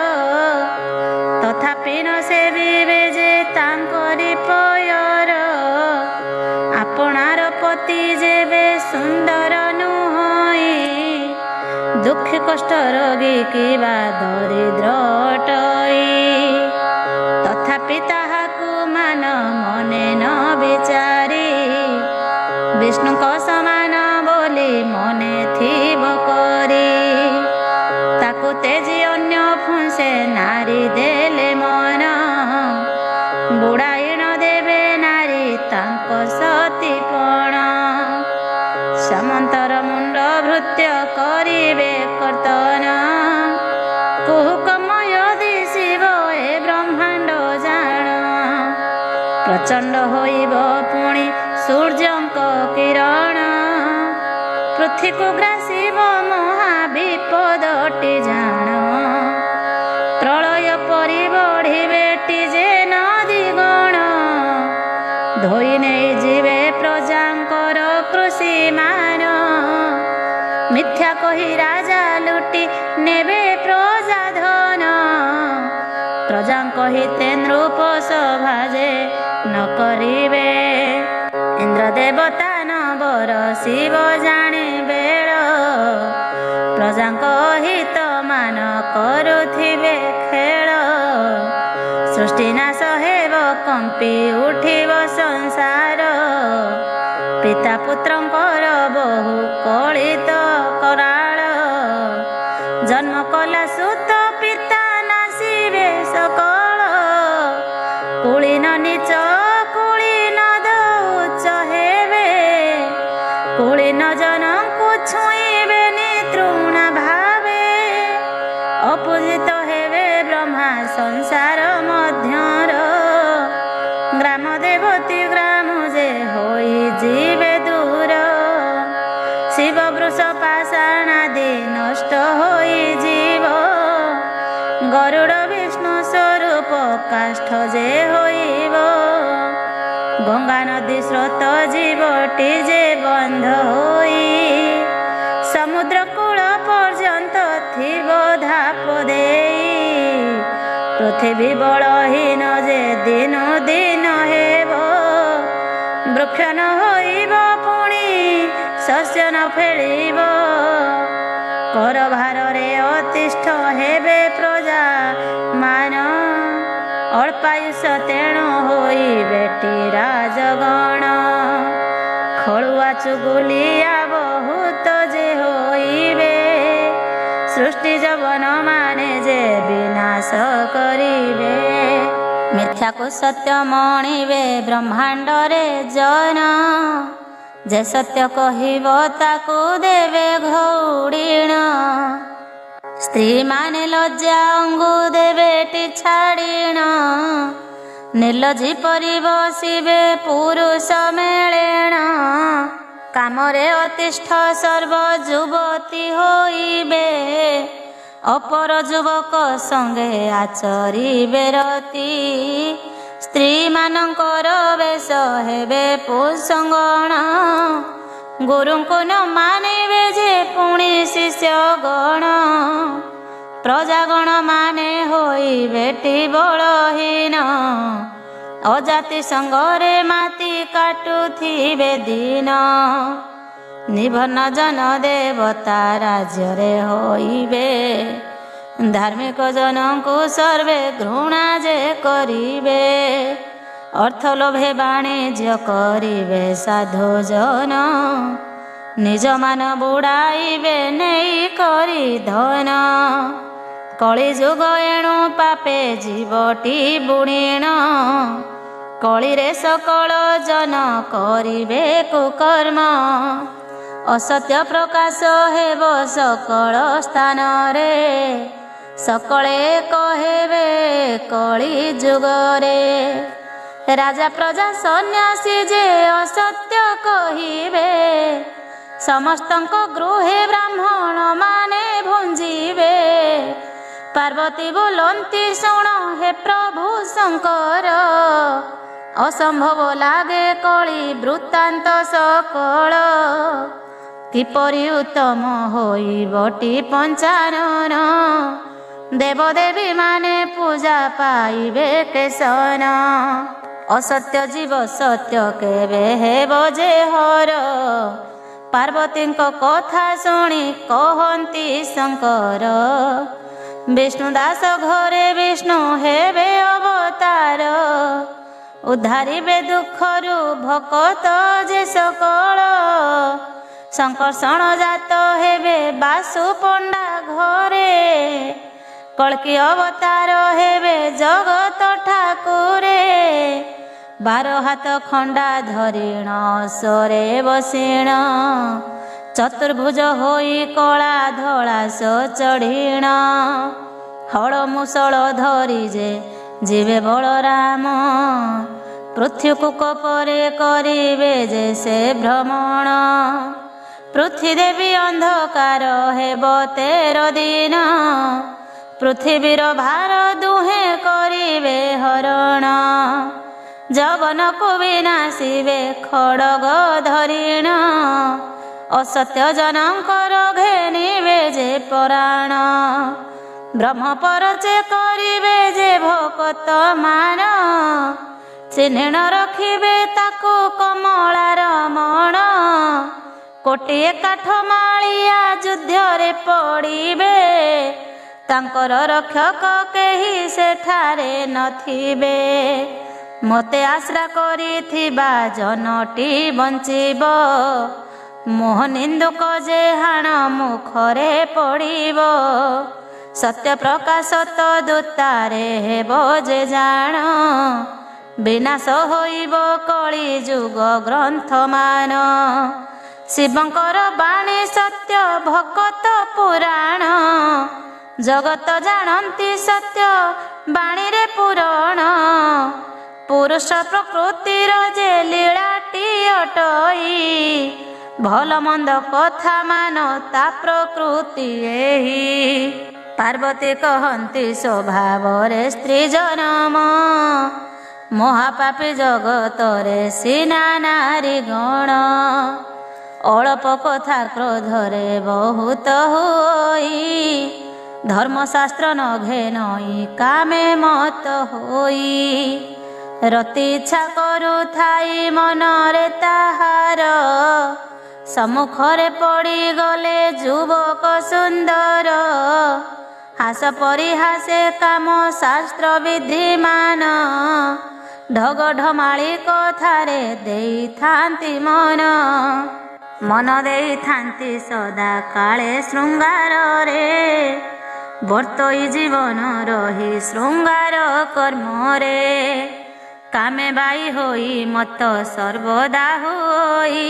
ତଥାପି ନ ସେବିବେ ଯେ ତାଙ୍କରି ପୟର। ଆପଣାର ପତି ଯେବେ ସୁନ୍ଦର ନୁହଁଇ ଦୁଃଖୀ କଷ୍ଟ ରୋଗୀ କିବା ଦରିଦ୍ର ଅଟଇ ତଥାପି ତାହାକୁ ମାନ ମନେ ନ ବିଚାରି ବିଷ୍ଣୁଙ୍କ ସମାନ ବୋଲି ମନେ ଥିବ କରି। ତାକୁ ତେଜି ଅନ୍ୟ ଫୁଁସେ ନାରୀ ଦେଲେ ମନ ବୁଢ଼ାଇ ନ ଦେବେ ନାରୀ ତାଙ୍କ ସତୀପଣ। ସାମନ୍ତର ମୁଣ୍ଡ ଭୃତ୍ୟ କରିବେ କର୍ତ୍ତନ କୁହୁକମୟ ଦିଶିବ ଏ ବ୍ରହ୍ମାଣ୍ଡ ଜାଣ। ପ୍ରଚଣ୍ଡ ହୋଇବ ପୁଣି ସୂର୍ଯ୍ୟଙ୍କ କିରଣ ପୃଥ୍ୱୀକୁ ଗ୍ରାସିବ ମହାବିପଦଟି ଜାଣ। ପ୍ରଳୟ ପରି ବଢ଼ିବେଟି ଯେ ନଦୀଗଣ ଧୋଇ ନେଇ ଯିବେ ପ୍ରଜାଙ୍କର କୃଷିମାନ। ମିଥ୍ୟା କହି ରାଜା ଲୁଟି ନେବେ ପ୍ରଜା ଧନ ପ୍ରଜାଙ୍କ ହିତେ ନୃପ ସଭା ଯେ ନ କରିବେ। ଇନ୍ଦ୍ର ଦେବତା ନବର ଶିବ ଜାଣି ବେଳ ପ୍ରଜାଙ୍କ ହିତ ମାନ କରୁଥିବେ ଖେଳ। ସୃଷ୍ଟି ନାଶ ହେବ କମ୍ପି ଉଠିବ ସଂସାର ପିତା ପୁତ୍ରଙ୍କର ବହୁ କଳିତ କରାଳ। ଜନ୍ମ କଲା ସୁତ ପିତା ନାସିବେ ସକଳ କୁଳିନ ନିଚ କୁଳିନ ଦଉଚ୍ଚ ହେବେ। କୁଳିନ ଜନଙ୍କୁ ଛୁଇଁବେନି ତୃଣା ଭାବେ ଅପୂଜିତ ହେବେ ବ୍ରହ୍ମା ସଂସାର ମଧ୍ୟର। ଗ୍ରାମ ଦେବତୀ ଗ୍ରାମ ଯେ ହୋଇ ଯିବେ ଦୂର ଶିବ ବୃଷ ପାଷାଣାଦି ନଷ୍ଟ ହୋଇଯିବ। ଗରୁଡ଼ ବିଷ୍ଣୁ ସ୍ୱରୂପ କାଷ୍ଠ ଯେ ହୋଇବ। ଗଙ୍ଗା ନଦୀ ସ୍ରୋତ ଜୀବଟି ଯେ ବନ୍ଧ ହୋଇ ସମୁଦ୍ର କୂଳ ପର୍ଯ୍ୟନ୍ତ ଥିବ ଧାପ ଦେଇ। ପୃଥିବୀ ବଳହୀନ ଯେ ଦିନୁ ଦିନ ହେବ ବୃକ୍ଷ ନ ହୋଇବ ପୁଣି ଶସ୍ୟ ନ ଫଳିବ। କର ଭାରରେ ଅତିଷ୍ଠ ହେବେ ପ୍ରଜା ମାନ ଅଳ୍ପାୟୁଷ ତେଣୁ ହୋଇବେଟି ରାଜଗଣ। ଖଳୁଆ ଚୁଗୁଲିଆ ବହୁତ ଯେ ହୋଇବେ ସୃଷ୍ଟି ଯବନ ମାନେ ଯେ ବିନାଶ କରିବେ। ମିଥ୍ୟାକୁ ସତ୍ୟ ମଣିବେ ବ୍ରହ୍ମାଣ୍ଡରେ ଜନ ଯେ ସତ୍ୟ କହିବ ତାକୁ ଦେବେ ଘଉଡ଼ିଣ। ସ୍ତ୍ରୀ ମାନେ ଲଜ୍ଜା ଅଙ୍ଗୁ ଦେବେଟି ଛାଡ଼ିଣ ନିର୍ଲଜ୍ଜି ପରି ବସିବେ ପୁରୁଷ ମେଳେଣ। କାମରେ ଅତିଷ୍ଠ ସର୍ବ ଯୁବତୀ ହୋଇବେ ଅପର ଯୁବକ ସଙ୍ଗେ ଆଚରିବେ ରତି। ସ୍ତ୍ରୀ ମାନଙ୍କର ବେଶ ହେବେ ପୁଂସଗଣ ଗୁରୁଙ୍କୁ ନ ମାନିବେ ଯେ ପୁଣି ଶିଷ୍ୟ ଗଣ। ପ୍ରଜାଗଣ ମାନେ ହୋଇବେଟି ବଳହୀନ ଅଜାତି ସଙ୍ଗରେ ମାତି କାଟୁଥିବେ ଦିନ। ନିବର୍ଣ୍ଣ ଜନ ଦେବତା ରାଜ୍ୟରେ ହୋଇବେ ଧାର୍ମିକ ଜନଙ୍କୁ ସର୍ବେ ଘୃଣା ଯେ କରିବେ। ଅର୍ଥ ଲୋଭେ ବାଣିଜ୍ୟ କରିବେ ସାଧୁ ଜନ ନିଜ ମାନ ବୁଡ଼ାଇବେ ନେଇ କରି ଧନ। କଳି ଯୁଗ ଏଣୁ ପାପେ ଜୀବଟି ବୁଣିଣ କଳିରେ ସକଳ ଜନ କରିବେ କୁକର୍ମ। ଅସତ୍ୟ ପ୍ରକାଶ ହେବ ସକଳ ସ୍ଥାନରେ ସକଳେ କହିବେ କଳି ଯୁଗରେ। ରାଜା ପ୍ରଜା ସନ୍ନ୍ୟାସୀ ଯେ ଅସତ୍ୟ କହିବେ, ସମସ୍ତଙ୍କ ଗୃହେ ବ୍ରାହ୍ମଣ ମାନେ ଭୁଞ୍ଜିବେ। ପାର୍ବତୀ ବୋଲନ୍ତି ଶୁଣ ହେ ପ୍ରଭୁ ଶଙ୍କର, ଅସମ୍ଭବ ଲାଗେ କଳି ବୃତ୍ତାନ୍ତ ସକଳ। କିପରି ଉତ୍ତମ ହୋଇବଟି ପଞ୍ଚାନନ, ଦେବଦେବୀ ମାନେ ପୂଜା ପାଇବେ କେଶନ। ଅସତ୍ୟ ଜୀବ ସତ୍ୟ କେବେ ହେବ ଯେ ହର, ପାର୍ବତୀଙ୍କ କଥା ଶୁଣି କହନ୍ତି ଶଙ୍କର। ବିଷ୍ଣୁ ଦାସ ଘରେ ବିଷ୍ଣୁ ହେବେ ଅବତାର, ଉଦ୍ଧାରିବେ ଦୁଃଖରୁ ଭକତ ଯେ ସକଳ। ସଂକର୍ଷଣ ଜାତ ହେବେ ବାସୁ ପଣ୍ଡା ଘରେ, କଳ୍କି ଅବତାର ହେବେ ଜଗତ ଠାକୁରେ। 12 ହାତ ଖଣ୍ଡା ଧରିଣ ସରେ ବସିଣ, ଚତୁର୍ଭୁଜ ହୋଇ କଳା ଧଳା ଚଢ଼ିଣ। ହଳ ମୁସଳ ଧରି ଯେ ଯିବେ ବଳରାମ, ପୃଥ୍ୱୀକୁ କୋପରେ କରିବେ ଯେ ସେ ଭ୍ରମଣ। ପୃଥିଦେବୀ ଅନ୍ଧକାର ହେବ 13 ଦିନ, ପୃଥିବୀର ଭାର ଦୁହେଁ କରିବେ ହରଣ। ଜଗନକୁ ବିନାଶିବେ ଖଡ଼ଗ ଧରିଣ, ଅସତ୍ୟ ଜନଙ୍କର ଘେନିବେ ଯେ ପରାଣ। ବ୍ରହ୍ମ ପରଚେ କରିବେ ଯେ ଭକତ ମାନ, ଚିହ୍ନିଣ ରଖିବେ ତାକୁ କମଳାର ମଣ। କୋଟିଏ କାଠ ମାଳିଆ ଯୁଦ୍ଧରେ ପଡ଼ିବେ, ତାଙ୍କର ରକ୍ଷକ କେହି ସେଠାରେ ନଥିବେ। ମୋତେ ଆଶ୍ରା କରିଥିବା ଜନଟି ବଞ୍ଚିବ, ମୋହ ନିନ୍ଦୁକ ଯେ ହାଣ ମୁଖରେ ପଡ଼ିବ। ସତ୍ୟ ପ୍ରକାଶ ତ ଦୂତାରେ ହେବ ଯେ ଜାଣ, ବିନାଶ ହୋଇବ କଳି ଯୁଗ ଗ୍ରନ୍ଥମାନ। ଶିବଙ୍କର ବାଣୀ ସତ୍ୟ ଭକତ ପୁରାଣ, ଜଗତ ଜାଣନ୍ତି ସତ୍ୟ ବାଣୀରେ ପୁରାଣ। ପୁରୁଷ ପ୍ରକୃତିର ଯେ ଲୀଳାଟି ଅଟଇ, ଭଲ ମନ୍ଦ କଥା ମାନ ତା ପ୍ରକୃତି ଏହି। ପାର୍ବତୀ କହନ୍ତି ସ୍ୱଭାବରେ ସ୍ତ୍ରୀ ଜନମ, ମହାପାପୀ ଜଗତରେ ସିନା ନାରୀ ଗଣ। ଅଳପ କଥା କ୍ରୋଧରେ ବହୁତ ହୋଇ, ଧର୍ମଶାସ୍ତ୍ର ନଘେ ନଇ କାମେ ମତ ହୋଇ। ରତି ଇଚ୍ଛା କରୁଥାଇ ମନରେ ତାହାର, ସମ୍ମୁଖରେ ପଡ଼ିଗଲେ ଯୁବକ ସୁନ୍ଦର। ହାସ ପରିହାସେ କାମ ଶାସ୍ତ୍ର ବିଧିମାନ, ଢଗ ଢମାଳି କଥାରେ ଦେଇଥାନ୍ତି ମନ। ମନ ଦେଇଥାନ୍ତି ସଦା କାଳେ ଶୃଙ୍ଗାରରେ, ବର୍ତ୍ତଇ ଜୀବନ ରହି ଶୃଙ୍ଗାର କର୍ମରେ। କାମେ ବାଇ ହୋଇ ମତ ସର୍ବଦା ହୋଇ,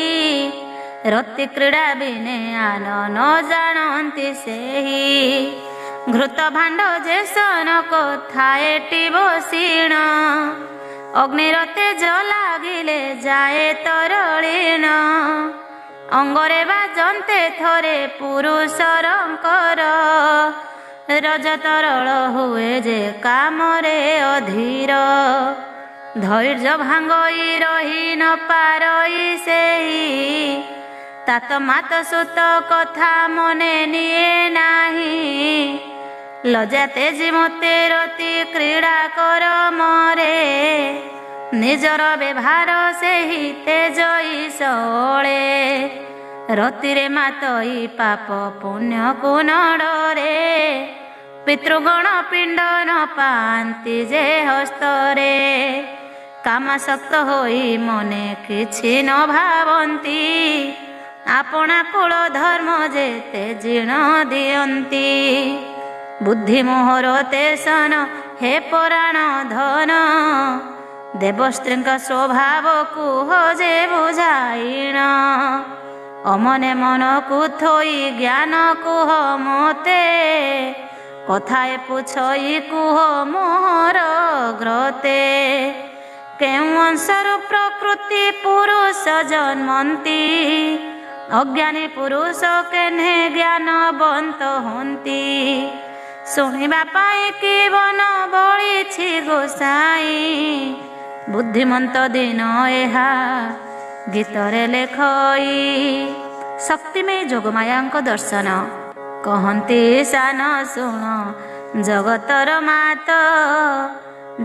ରତି କ୍ରୀଡ଼ା ବିନେ ଆନ ନ ଜାଣନ୍ତି ସେହି। ଘୃତ ଭାଣ୍ଡ ଯେ ସନ କଥାଏ ଟି ବସିଣ, ଅଗ୍ନିର ତେଜ ଲାଗିଲେ ଯାଏ ତରଳିଣ। ଅଙ୍ଗରେ ବାଜନ୍ତେ ଥରେ ପୁରୁଷରଙ୍କର, ରଜ ତରଳ ହୁଏ ଯେ କାମରେ ଅଧୀର। ଧୈର୍ଯ୍ୟ ଭାଙ୍ଗଇ ରହି ନ ପାରଇ ସେହି, ତାତ ମାତ ସୁତ କଥା ମନେ ନିଏ ନାହିଁ। ଲଜ୍ଜା ତେଜି ମୋତେ ରତି କ୍ରୀଡ଼ା କର ମରେ, ନିଜର ବ୍ୟବହାର ସେହି ତେଜଇ ସଳେ। ରତିରେ ମାତଇ ପାପ ପୁଣ୍ୟକୁ ନ ଡରେ, ପିତୃଗଣ ପିଣ୍ଡ ନ ପାଆନ୍ତି ଯେ ହସ୍ତରେ। କାମାସକ୍ତ ହୋଇ ମନେ କିଛି ନ ଭାବନ୍ତି, ଆପଣା କୁଳ ଧର୍ମ ଯେତେ ଜିଣ ଦିଅନ୍ତି। ବୁଦ୍ଧି ମୋହର ତେସନ ହେ ପରାଣ ଧନ, ଦେବସ୍ତ୍ରୀଙ୍କ ସ୍ୱଭାବକୁ ହଜେ ବୁଝାଇଣ। ଅମନେ ମନକୁ ଥୋଇ ଜ୍ଞାନ କୁହ ମୋତେ, କଥାଏ ପୁଛଇ କୁହ ମୋହର ଗ୍ରତେ। କେଉଁ ଅଂଶରୁ ପ୍ରକୃତି ପୁରୁଷ ଜନ୍ମନ୍ତି, ଅଜ୍ଞାନୀ ପୁରୁଷ କେହ୍ନେ ଜ୍ଞାନବନ୍ତ ହୁଅନ୍ତି। ଶୁଣିବା ପାଇଁ କି ବନ ବଳିଛି ଗୋସାଇଁ, ବୁଦ୍ଧିମନ୍ତ ଦିନ ଏହା ଗୀତରେ ଲେଖଇ। ଶକ୍ତିମୟୀ ଯୋଗମାୟାଙ୍କ ଦର୍ଶନ କହନ୍ତି ସାନ ଶୁଣ ଜଗତର ମାତ,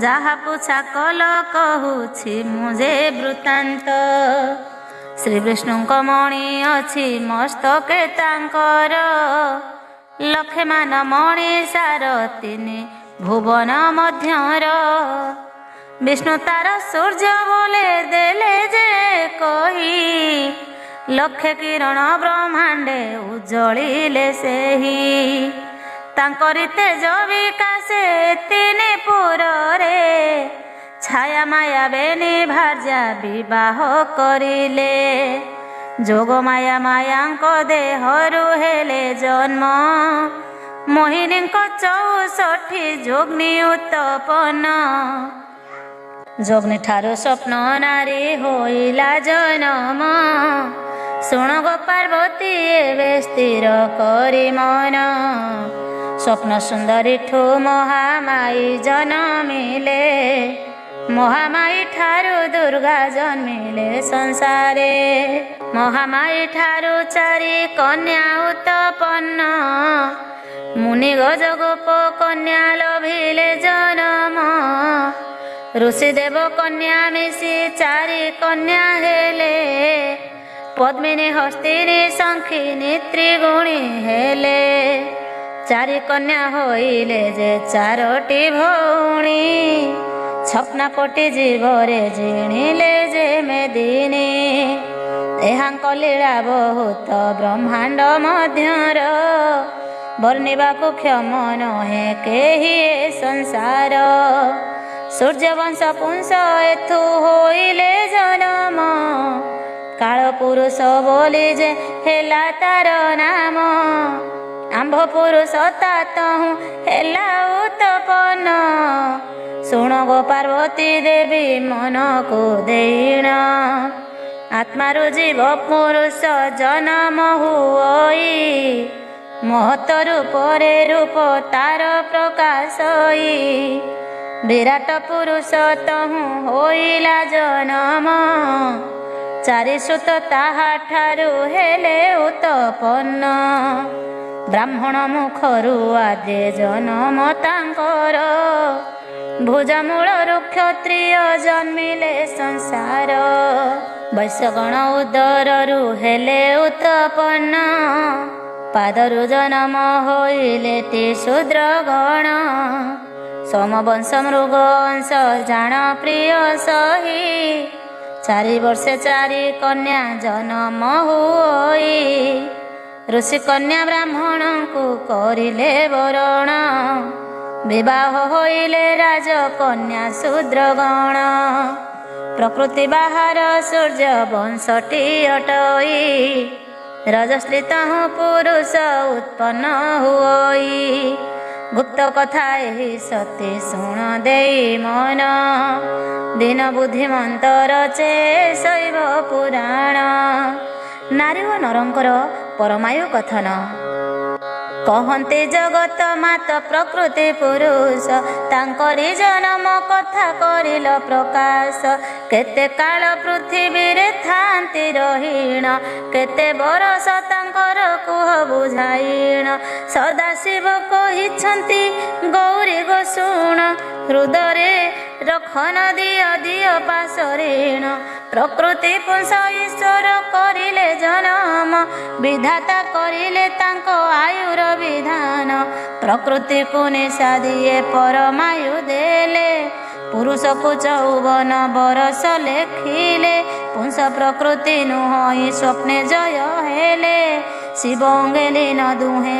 ଯାହା ପୁଛା କଲ କହୁଛି ମୁଁ ଯେ ବୃତ୍ତାନ୍ତ। ଶ୍ରୀବିଷ୍ଣୁଙ୍କ ମଣି ଅଛି ମସ୍ତକେ ତାଙ୍କର, ଲକ୍ଷେ ମାନ ମଣି ସାର ତିନି ଭୁବନ ମଧ୍ୟର। ବିଷ୍ଣୁ ତାର ସୂର୍ଯ୍ୟ ବୋଲେ ଦେଲେ ଯେ କହି, ଲକ୍ଷେ କିରଣ ବ୍ରହ୍ମାଣ୍ଡେ ଉଜଳିଲେ ସେହି। ତାଙ୍କରି ତେଜ ବିକାଶେ ତିନି ପୁରରେ, ଛାୟା ମାୟା ବେନି ଭାର୍ଯ୍ୟା ବିବାହ କରିଲେ। ଯୋଗମାୟା ମାୟାଙ୍କ ଦେହରୁ ହେଲେ ଜନ୍ମ, ମୋହିନୀଙ୍କ 64 ଯୋଗ୍ନି ଉତ୍ପନ୍ନ। ଯୋଗ୍ନି ଠାରୁ ସ୍ୱପ୍ନ ନାରୀ ହୋଇଲା ଜନମ, ଶୁଣ ଗୋ ପାର୍ବତୀ ଏବେ ସ୍ଥିର କରି ମନ। ସ୍ୱପ୍ନ ସୁନ୍ଦରୀଠୁ ମହାମାୟୀ ଜନମିଲେ, ମହାମାୟୀ ଠାରୁ ଦୁର୍ଗା ଜନ୍ମିଲେ ସଂସାରେ। ମହାମାୟୀ ଠାରୁ 4 କନ୍ୟା ଉତ୍ପନ୍ନ, ମୁନି ଗଜ ଗୋପ କନ୍ୟା ଲଭିଲେ ଜନମ। ଋଷି ଦେବ କନ୍ୟା ମିଶି 4 କନ୍ୟା ହେଲେ, ପଦ୍ମିନୀ ହସ୍ତିନୀ ଶଙ୍ଖିନୀ ତ୍ରିଗୁଣୀ ହେଲେ। 4 କନ୍ୟା ହୋଇଲେ ଯେ 4ଟି ଭଉଣୀ, 56 କୋଟି ଜୀବରେ ଜିଣିଲେ ଯେ ମେଦିନୀ। ଏହାଙ୍କ ଲୀଳା ବହୁତ ବ୍ରହ୍ମାଣ୍ଡ ମଧ୍ୟର, ବର୍ଣ୍ଣିବାକୁ କ୍ଷମ ନୁହେଁ କେହି ଏ ସଂସାର। ସୂର୍ଯ୍ୟବଂଶ ପୁଂସ ଏଥୁ ହୋଇଲେ ଜନମ, କାଳ ପୁରୁଷ ବୋଲି ଯେ ହେଲା ତାର ନାମ। ଆମ୍ଭ ପୁରୁଷ ତା ତହୁଁ ହେଲା ଉତ୍ପନ୍ନ, ଶୁଣ ଗୋ ପାର୍ବତୀ ଦେବୀ ମନକୁ ଦେଇଣ। ଆତ୍ମାରୁ ଜୀବ ପୁରୁଷ ଜନମ ହୁଅଇ, ମହତ ରୂପରେ ରୂପ ତାର ପ୍ରକାଶଇ। ବିରାଟ ପୁରୁଷ ତହୁଁ ହୋଇଲା ଜନମ, 4 ସୁତ ତାହା ଠାରୁ ହେଲେ ଉତ୍ପନ୍ନ। ବ୍ରାହ୍ମଣ ମୁଖରୁ ଆଦେ ଜନମ ତାଙ୍କର, ଭୁଜମୂଳରୁ କ୍ଷତ୍ରିୟ ଜନ୍ମିଲେ ସଂସାର। ବୈଶ୍ୟଗଣ ଉଦରରୁ ହେଲେ ଉତ୍ପନ୍ନ, ପାଦରୁ ଜନମ ହୋଇଲେ ଟି ଶୂଦ୍ର ଗଣ। ସମବଂଶ ମୃଗ ଅଂଶ ଜାଣ ପ୍ରିୟ ସହି, 4 ବର୍ଷେ 4 କନ୍ୟା ଜନମ ହୁଅଇ। ଋଷି କନ୍ୟା ବ୍ରାହ୍ମଣଙ୍କୁ କରିଲେ ବରଣ, ବିବାହ ହୋଇଲେ ରାଜକନ୍ୟା ଶୂଦ୍ରଗଣ। ପ୍ରକୃତି ବାହାର ସୂର୍ଯ୍ୟ ବଂଶଟି ଅଟଇ, ରଜସ୍ତ୍ରୀ ତହୁଁ ପୁରୁଷ ଉତ୍ପନ୍ନ ହୁଅଇ। ଗୁପ୍ତ କଥା ଏହି ସତୀ ଶୁଣ ଦେଇ ମନ, ଦିନ ବୁଦ୍ଧିମନ୍ତର ଚେ ଶୈବ ପୁରାଣ। ନାରୀ ଓ ନରଙ୍କର ପରମାୟୁ କଥନ କହନ୍ତି ଜଗତ ମାତ ପ୍ରକୃତି ପୁରୁଷ, ତାଙ୍କରି ଜନମ କଥା କରିଲ ପ୍ରକାଶ। କେତେ କାଳ ପୃଥିବୀରେ ଥାନ୍ତି ରହିଣ, କେତେ ବରଷ ତାଙ୍କର କୁହ ବୁଝାଇଣ। ସଦାଶିବ କହିଛନ୍ତି ଗୌରୀ ଗୋ ଶୁଣ, ହୃଦୟରେ ରଖନ ଦିଅ ଦିଅ ପାଶରିଣ। ପ୍ରକୃତି ପୁଂସ ଈଶ୍ୱର କରିଲେ ଜନମ, ବିଧାତା କରିଲେ ତାଙ୍କ ଆୟୁର ବିଧାନ। ପ୍ରକୃତିକୁ ନିଶା ଦିଏ ପରମାୟୁ ଦେଲେ, ପୁରୁଷକୁ 54 ବରଷ ଲେଖିଲେ। ପୁଂସ ପ୍ରକୃତି ନୁହଁ ସ୍ୱପ୍ନେ ଜୟ ହେଲେ, ଶିବ ଅଙ୍ଗେଲିନ ଦୁହେଁ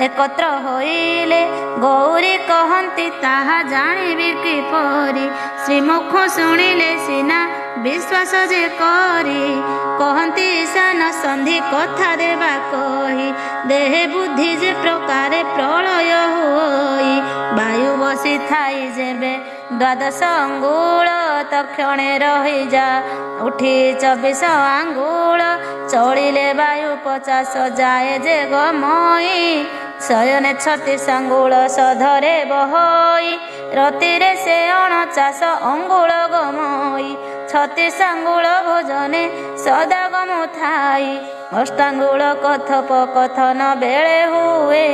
ଏକତ୍ର ହୋଇଲେ। ଗୌରୀ କହନ୍ତି ତାହା ଜାଣିବି କିପରି, ଶ୍ରୀମୁଖ ଶୁଣିଲେ ସିନା ବିଶ୍ୱାସ ଯେ କରି କହନ୍ତି ସାନ ସନ୍ଧି କଥା ଦେବା କହି ଦେହେ ବୁଦ୍ଧି ଯେ ପ୍ରକାରେ ପ୍ରଳୟ ହୋଇ ବାୟୁ ବସିଥାଇ ଯେବେ ଦ୍ୱାଦଶ ଅଙ୍ଗୁଳ ତକ୍ଷଣେ ରହିଯା ଉଠି 24 ଆଙ୍ଗୁଳ ଚଳିଲେ ବାୟୁ 50 ଯାଏ ଯେ ଗମଇ ଶୟନେ 36 ଆଙ୍ଗୁଳ ସଧରେ ବହଇ ରତିରେ ସେ 49 ଅଙ୍ଗୁଳ ଗମଇ 36 ଆଙ୍ଗୁଳ ଭୋଜନେ ସଦା ଗମୁଥାଇ ଅଷ୍ଟାଙ୍ଗୁଳ କଥୋପକଥନ ବେଳେ ହୁଏ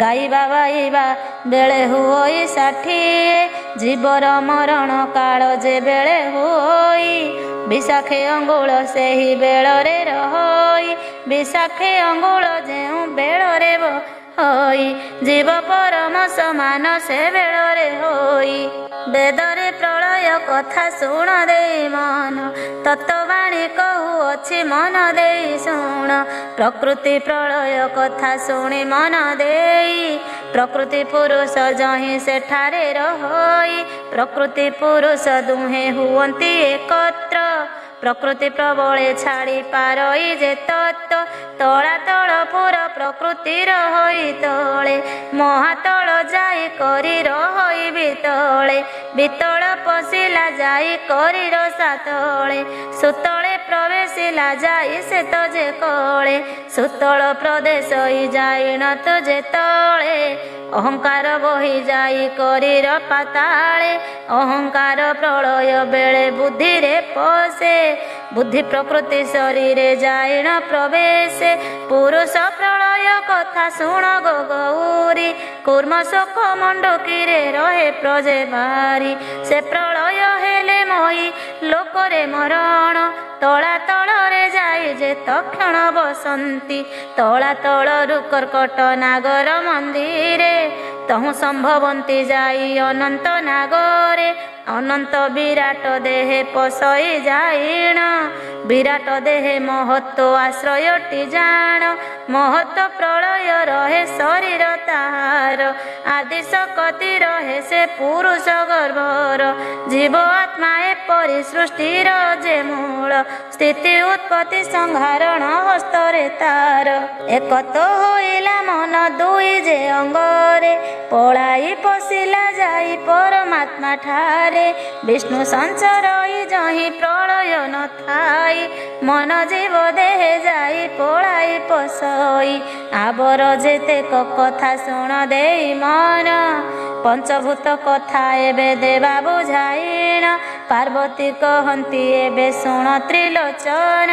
ଗାଇବା ବାଇବା ବେଳେ ହୁଏ 60 ଜୀବର ମରଣ କାଳ ଯେ ବେଳେ ହୋଇ ବିଶାଖେ ଅଙ୍ଗୁଳ ସେହି ବେଳରେ ରହଇ ବିଶାଖେ ଅଙ୍ଗୁଳ ଯେଉଁ ବେଳରେ ହୋଇ ଜୀବ ପରମ ସମାନ ସେ ବେଳରେ ହୋଇ ବେଦରେ ପ୍ରଳୟ କଥା ଶୁଣ ଦେଇ ମନ ତତ୍ତ୍ୱବାଣୀ କହୁଅଛି ମନ ଦେଇ ଶୁଣ ପ୍ରକୃତି ପ୍ରଳୟ କଥା ଶୁଣି ମନ ଦେଇ ପ୍ରକୃତି ପୁରୁଷ ଯହିଁ ସେଠାରେ ରହଇ ପ୍ରକୃତି ପୁରୁଷ ଦୁହେଁ ହୁଅନ୍ତି ଏକତ୍ର ପ୍ରକୃତି ପ୍ରବଳେ ଛାଡ଼ି ପାରଇ ଯେ ତତ୍ତ୍ୱ ତଳାତଳ ପୁର ପ୍ରକୃତିର ହୋଇ ତଳେ ମହାତଳ ଯାଇ କରି ରହଇ ବିତଳେ ବିତଳ ପଶିଲା ଯାଇ କରି ରସା ତଳେ ସୁତଳେ ପ୍ରବେଶିଲା ଯାଇ ସେ ତ ଯେ କଳେ ସୁତଳ ପ୍ରଦେଶ ଯାଇନ ତୁ ଯେତଳେ ଅହଙ୍କାର ବହି ଯାଇ କରିର ପାତାଳେ ଅହଙ୍କାର ପ୍ରଳୟ ବେଳେ ବୁଦ୍ଧିରେ ପଶେ ବୁଦ୍ଧି ପ୍ରକୃତି ଶରୀରେ ଯାଇଣ ପ୍ରବେଶେ ପୁରୁଷ ପ୍ରଳୟ କଥା ଶୁଣ ଗୋ ଗୌରୀ କୁର୍ମ ଶୋକ ମଣ୍ଡୁକିରେ ରହେ ପ୍ରଜେ ବାରି ସେ ପ୍ରଳୟ ହେଲେ ମଇ ଲୋକରେ ମରଣ ତଳାତଳରେ ଯାଇ ଯେ ତକ୍ଷଣ ବସନ୍ତି ତଳାତଳରୁ କର୍କଟ ନାଗର ମନ୍ଦିରେ ତହୁଁ ସମ୍ଭବନ୍ତି ଯାଇ ଅନନ୍ତ ନାଗରେ ଅନନ୍ତ ବିରାଟ ଦେହେ ପଶଇ ଯାଇଣ ବିରାଟ ଦେହେ ମହତ୍ତ୍ୱ ଆଶ୍ରୟଟି ଜାଣ ମହତ୍ତ୍ୱ ପ୍ରଳୟ ରହେ ଶରୀର ତାହାର ଆଦି ଶକ୍ତି ରହେ ସେ ପୁରୁଷ ଗର୍ଭର ଜୀବ ଆତ୍ମା ଏପରି ସୃଷ୍ଟିର ଯେ ମୂଳ ସ୍ଥିତି ଉତ୍ପତ୍ତି ସଂହାରଣ ହସ୍ତରେ ତାର ଏକତ ହୋଇଲା ମନ ଦୁଇ ଯେ ଅଙ୍ଗରେ ପଳାଇ ପଶିଲା ଯାଇ ପରମାତ୍ମା ଠାରେ ବିଷ୍ଣୁ ସଞ୍ଚରଇ ଯହିଁ ପ୍ରଳୟ ନଥାଇ ମନ ଜୀବ ଦେହେ ଯାଇ ପଳାଇ ପଶଇ ଆବର ଯେତେକ କଥା ଶୁଣ ଦେଇ ମନ ପଞ୍ଚଭୂତ କଥା ଏବେ ଦେବା ବୁଝାଇଣ ପାର୍ବତୀ କହନ୍ତି ଏବେ ଶୁଣ ତ୍ରିଲୋଚନ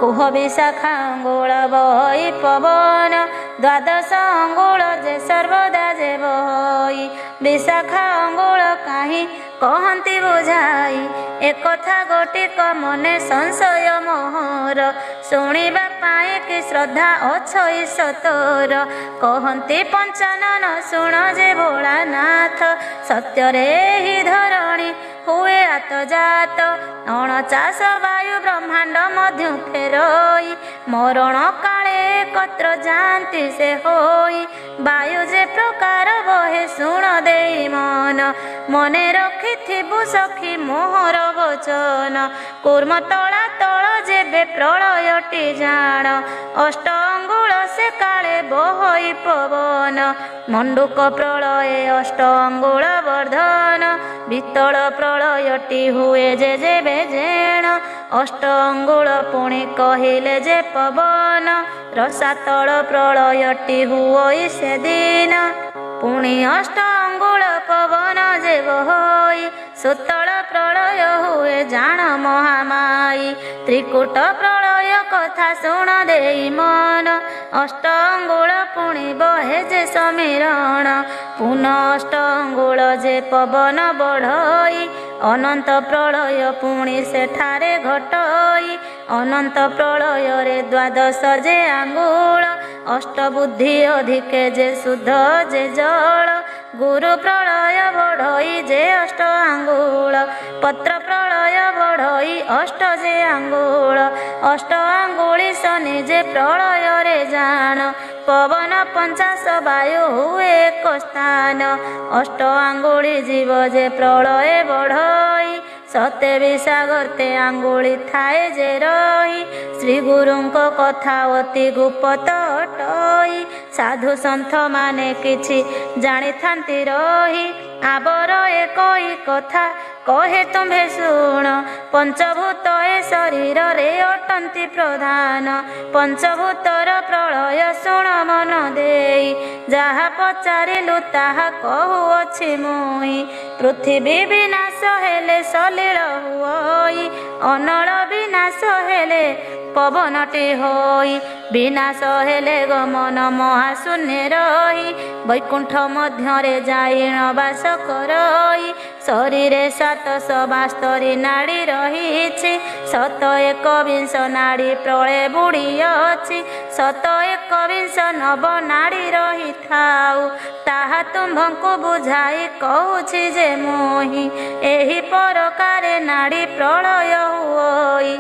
କୁହ ବିଶାଖା ଅଙ୍ଗୁଳ ବହି ପବନ ଦ୍ୱାଦଶ ଅଙ୍ଗୁଳ ଯେ ସର୍ବଦା ଯେ ବହି ବିଶାଖା ଅଙ୍ଗୁଳ କାହିଁ କହନ୍ତି ବୁଝାଇ ଏକଥା ଗୋଟିକ ମନେ ସଂଶୟ ମୋହର ଶୁଣିବା ପାଇଁ କି ଶ୍ରଦ୍ଧା ଅଛଇ ସତର କହନ୍ତି ପଞ୍ଚାନନ ଶୁଣ ଯେ ଭୋଳାନାଥ ସତ୍ୟରେ ଏହି ଧରଣୀ ହୁଏ ଆତଜାତ 49 ବାୟୁ ବ୍ରହ୍ମାଣ୍ଡ ମଧ୍ୟ ଫେରଇ ମରଣ କାଳେ ଏକତ୍ର ଯାଆନ୍ତି ସେ ହୋଇ ବାୟୁ ଯେ ପ୍ରକାର ବହେ ଶୁଣ ଦେଇ ମନ ମନେ ରଖିଥିବୁ ସଖୀ ମୋହର ବଚନ କୁର୍ମ ତଳା ତଳ ଯେବେ ପ୍ରଳୟଟି ଜାଣ ଅଷ୍ଟ ଅଙ୍ଗୁଳ ସେ କାଳେ ବହଇ ପବନ ମଣ୍ଡୁକ ପ୍ରଳୟ ଅଷ୍ଟ ଅଙ୍ଗୁଳ ବର୍ଦ୍ଧନ ବିତଳ ପ୍ରଳୟଟି ହୁଏ ଯେ ଯେବେ ଜେଣ ଅଷ୍ଟ ଅଙ୍ଗୁଳ ପୁଣି କହିଲେ ଯେ ପବନ ରସାତଳ ପ୍ରଳୟଟି ହୁଏ ସେଦିନ ପୁଣି ଅଷ୍ଟ ଅଙ୍ଗୁଳ ପବନ ଯେ ବହଇ ସୁତଳ ପ୍ରଳୟ ହୁଏ ଜାଣ ମହାମାଇ ତ୍ରିକୁଟ ପ୍ରଳୟ କଥା ଶୁଣ ଦେଇ ମନ ଅଷ୍ଟ ଅଙ୍ଗୁଳ ପୁଣି ବହେ ଯେ ସମୀରଣ ପୁନଃ ଅଷ୍ଟ ଅଙ୍ଗୁଳ ଯେ ପବନ ବଢ଼ଇ ଅନନ୍ତ ପ୍ରଳୟ ପୁଣି ସେଠାରେ ଘଟଇ ଅନନ୍ତ ପ୍ରଳୟରେ ଦ୍ୱାଦଶ ଯେ ଆଙ୍ଗୁଳ ଅଷ୍ଟବୁଦ୍ଧି ଅଧିକେ ଯେ ଶୁଦ୍ଧ ଯେ ଜଳ ଗୁରୁ ପ୍ରଳୟ ବଢ଼ଇ ଯେ ଅଷ୍ଟ ଆଙ୍ଗୁଳ ପତ୍ର ପ୍ରଳୟ ବଢ଼ଇ ଅଷ୍ଟ ଯେ ଆଙ୍ଗୁଳ ଅଷ୍ଟ ଆଙ୍ଗୁଳି ଶନି ଯେ ପ୍ରଳୟରେ ଜାଣ ପବନ 50 ବାୟୁ ହୁଏ ଏକ ସ୍ଥାନ ଅଷ୍ଟ ଆଙ୍ଗୁଳି ଜୀବ ଯେ ପ୍ରଳୟ ବଢ଼ଇ ସତେ ବିଷାଗର୍ତ୍ତେ ଆଙ୍ଗୁଳି ଥାଏ ଯେ ରହି ଶ୍ରୀଗୁରୁଙ୍କ କଥା ଅତି ଗୁପ୍ତ ଅଟଇ ସାଧୁ ସନ୍ଥ ମାନେ କିଛି ଜାଣିଥାନ୍ତି ରହି ଆବର ଏକଇ କଥା କହେ ତୁମ୍ଭେ ଶୁଣ ପଞ୍ଚଭୂତ ଏ ଶରୀରରେ ଅଟନ୍ତି ପ୍ରଧାନ ପଞ୍ଚଭୂତର ପ୍ରଳୟ ଶୁଣ ମନ ଦେଇ ଯାହା ପଚାରିଲୁ ତାହା କହୁଅଛି ମୁଇଁ ପୃଥିବୀ ବିନାଶ ହେଲେ ସଲିଳ ହୁଅଇ ଅନଳ ବିନାଶ ହେଲେ ପବନଟି ହୋଇ ବିନାଶ ହେଲେ ଗମନ ମହାଶୂନ୍ୟ ରହି ବୈକୁଣ୍ଠ ମଧ୍ୟରେ ଯାଇଣ ବାସ କରଇ ଶରୀରେ 772 ନାଡ଼ି ରହିଛି ଶତ ଏକବିଂଶ ନାଡ଼ି ପ୍ରଳୟ ବୁଡ଼ି ଅଛି ଶତ ଏକବିଂଶ ନବ ନାଡ଼ି ରହିଥାଉ ତାହା ତୁମ୍ଭଙ୍କୁ ବୁଝାଇ କହୁଛି ଯେ ମୁହିଁ ଏହି ପ୍ରକାରେ ନାଡ଼ି ପ୍ରଳୟ ହୁଅଇ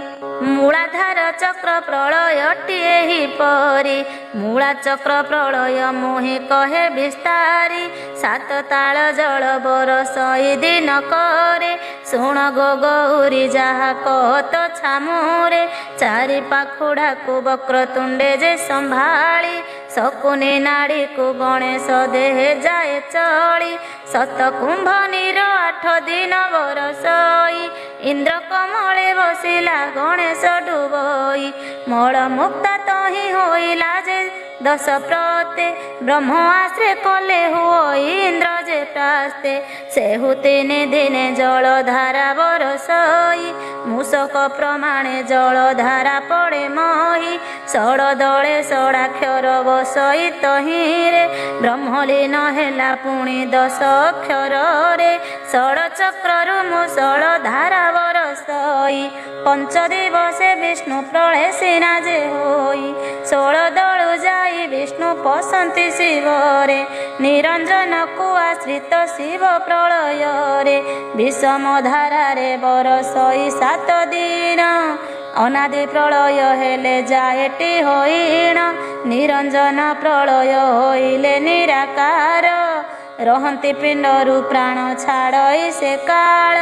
ମୂଳାଧାର ଚକ୍ର ପ୍ରଳୟଟି ଏହିପରି ମୂଳା ଚକ୍ର ପ୍ରଳୟ ମୁହିଁ କହେ ବିସ୍ତାରି 7 ତାଳ ଜଳ ବରଷଇ ଦିନ କରେ ଶୁଣ ଗୋ ଗୌରୀ ଯାହା କହତ ଛାମୁରେ ଚାରି ପାଖୁଡ଼ାକୁ ବକ୍ରତୁଣ୍ଡେ ଯେ ସମ୍ଭାଳି ଶକୁନି ନାଡ଼ିକୁ ଗଣେଶ ଦେହେ ଯାଏ ଚଳି ଶତ କୁମ୍ଭ ନୀର 8 ଦିନ ବରଷଇ ଇନ୍ଦ୍ର କମଳେ ବସିଲା ଗଣେଶ ଡୁବଇ ମଳ ମୁକ୍ତା ତହିଁ ହୋଇଲା ଯେ 10 ପ୍ରତେ ବ୍ରହ୍ମ ଆଶ୍ରେ କଲେ ହୁଅଇ ଇନ୍ଦ୍ର ଯେ ପ୍ରାସ୍ତେ ସେହୁ 3 ଦିନେ ଜଳ ଧାରା ବରଷଇ ମୂଷକ ପ୍ରମାଣେ ଜଳ ଧାରା ପଡ଼େ ମହି ଷଡ଼ ଦଳେ ଷଡ଼ାକ୍ଷର ବସଇ ତହିଁରେ ବ୍ରହ୍ମଲୀନ ହେଲା ପୁଣି 10 ଅକ୍ଷରରେ ଷଡ଼ ଚକ୍ରରୁ ମୂଷଳ ଧାରା ବରଷଇ ପଞ୍ଚ ଦିବସେ ବିଷ୍ଣୁ ପ୍ରଳୟ ସିନା ଯେ ହୋଇ 16 ଦଳୁ ଯାଇ ବିଷ୍ଣୁ ପଶନ୍ତି ଶିବରେ ନିରଞ୍ଜନକୁ ଆଶ୍ରିତ ଶିବ ପ୍ରଳୟରେ ବିଷମ ଧାରାରେ ବରଷଇ 7 ଦିନ ଅନାଦି ପ୍ରଳୟ ହେଲେ ଯାଏଟି ହୋଇଣ ନିରଞ୍ଜନ ପ୍ରଳୟ ହୋଇଲେ ନିରାକାର ରହନ୍ତି ପିଣ୍ଡରୁ ପ୍ରାଣ ଛାଡ଼ଇ ସେ କାଳ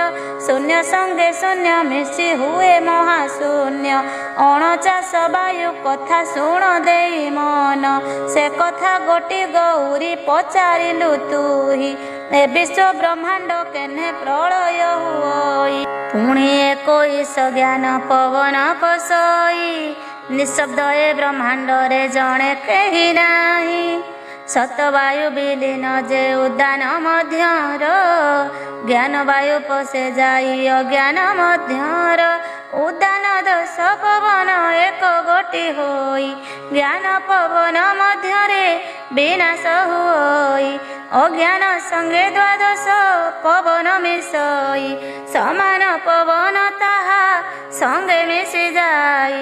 ଶୂନ୍ୟ ସଙ୍ଗେ ଶୂନ୍ୟ ମିଶି ହୁଏ ମହାଶୂନ୍ୟ 49 ବାୟୁ କଥା ଶୁଣ ଦେଇ ମନ ସେ କଥା ଗୋଟି ଗୌରୀ ପଚାରିଲୁ ତୁହି ଏ ବିଶ୍ୱ ବ୍ରହ୍ମାଣ୍ଡ କେନେ ପ୍ରଳୟ ହୁଅଇ ପୁଣି 21 ଜ୍ଞାନ ପବନ ପଶଇ ନିଃଶବ୍ଦ ଏ ବ୍ରହ୍ମାଣ୍ଡରେ ଜଣେ କେହି ନାହିଁ ସତବାୟୁ ବିଲୀନ ଯେ ଉଦାନ ମଧ୍ୟର ଜ୍ଞାନ ବାୟୁ ପଶେ ଯାଇ ଅଜ୍ଞାନ ମଧ୍ୟର ଉଦାନ 10 ପବନ ଏକ ଗୋଟି ହୋଇ ଜ୍ଞାନ ପବନ ମଧ୍ୟରେ ବିନାଶ ହୁଅଇ ଅଜ୍ଞାନ ସଙ୍ଗେ 12 ପବନ ମିଶଇ ସମାନ ପବନ ତାହା ସଙ୍ଗେ ମିଶି ଯାଇ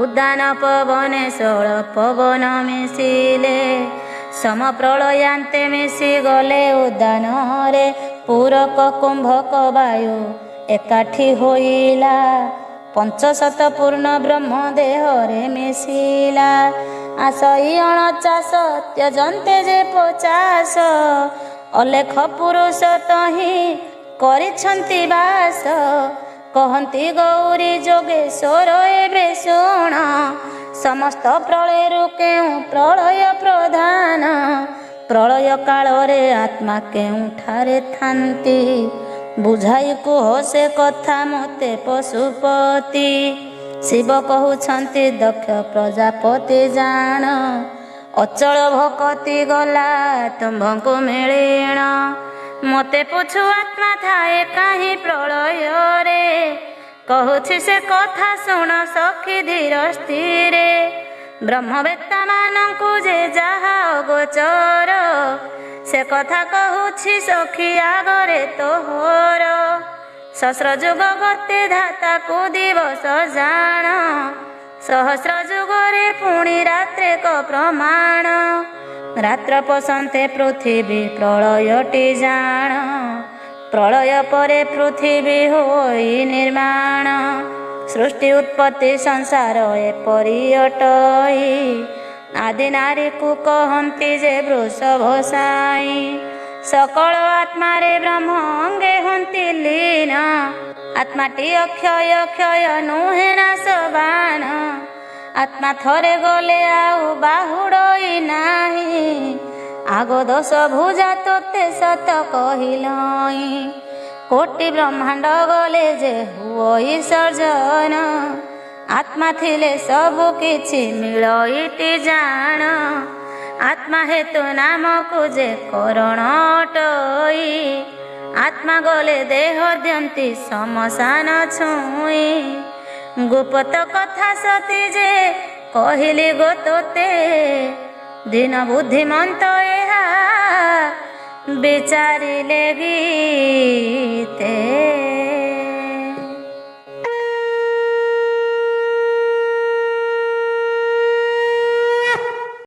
ଉଦାନ ପବନେ 16 ପବନ ମିଶିଲେ ସମପ୍ରଳୟାନ୍ତେ ମିଶି ଗଲେ ଉଦାନରେ ପୂରକ କୁମ୍ଭକ ବାୟୁ ଏକାଠି ହୋଇଲା 500 ପୂର୍ଣ୍ଣ ବ୍ରହ୍ମ ଦେହରେ ମିଶିଲା ଆଶଇ 49 ତ୍ୟଜନ୍ତେ ଯେ 50 ଅଲେଖ ପୁରୁଷ ତହିଁ କରିଛନ୍ତି ବାସ କହନ୍ତି ଗୌରୀ ଯୋଗେଶ୍ୱର ଏବେ ଶୁଣ ସମସ୍ତ ପ୍ରଳୟରୁ କେଉଁ ପ୍ରଳୟ ପ୍ରଧାନ ପ୍ରଳୟ କାଳରେ ଆତ୍ମା କେଉଁଠାରେ ଥାନ୍ତି ବୁଝାଇ କୁହ ସେ କଥା ମୋତେ ପଶୁପତି ଶିବ କହୁଛନ୍ତି ଦକ୍ଷ ପ୍ରଜାପତି ଜାଣ ଅଚଳ ଭକତି ଗଲା ତୁମ୍ଭଙ୍କୁ ମିଳିଣ ମୋତେ ପୁଛୁ ଆତ୍ମା ଥାଏ କାହିଁ ପ୍ରଳୟରେ କହୁଛି ସେ କଥା ଶୁଣ ସଖୀ ଧୀର ସ୍ଥିରେ ବ୍ରହ୍ମବେତ୍ତା ମାନଙ୍କୁ ଯେ ଯାହା ଅଗୋଚର ସେ କଥା କହୁଛି ସଖୀ ଆଗରେ ତୋହର ସହସ୍ର ଯୁଗ ଗତେ ଧାତାକୁ ଦିବସ ଜାଣ ସହସ୍ର ଯୁଗରେ ପୁଣି ରାତ୍ରେ କ ପ୍ରମାଣ ରାତ୍ର ପସନ୍ତେ ପୃଥିବୀ ପ୍ରଳୟଟି ଜାଣ ପ୍ରଳୟ ପରେ ପୃଥିବୀ ହୋଇ ନିର୍ମାଣ ସୃଷ୍ଟି ଉତ୍ପତ୍ତି ସଂସାର ଏପରି ଅଟଇ ଆଦି ନାରୀକୁ କହନ୍ତି ଯେ ବୃଷଭ ସାଇ ସକଳ ଆତ୍ମାରେ ବ୍ରହ୍ମ ଅଙ୍ଗେ ହନ୍ତି ଲୀନ ଆତ୍ମାଟି ଅକ୍ଷୟ କ୍ଷୟ ନୁହେଁ ନାଶବାନ। ଆତ୍ମା ଥରେ ଗଲେ ଆଉ ବାହୁଡ଼ଇ ନାହିଁ। ଆଗ ଦଶ ଭୁଜା ତୋତେ ସତ କହିଲଇଁ। କୋଟି ବ୍ରହ୍ମାଣ୍ଡ ଗଲେ ଯେ ହୁଅ ସର୍ଜନ। ଆତ୍ମା ଥିଲେ ସବୁ କିଛି ମିଳଇଟି ଜାଣ। ଆତ୍ମା ହେତୁ ନାମକୁ ଯେ କରଣ ଅଟଇ। ଆତ୍ମା ଗଲେ ଦେହ ଦିଅନ୍ତି ଶମଶାନ ଛୁଇଁ। ଗୁପ୍ତ କଥା ସତୀ ଯେ କହିଲି ଗୋ ତୋତେ। ଦିନ ବୁଦ୍ଧିମନ୍ତ ଏହା ବିଚାରିଲେ ଗୀତେ।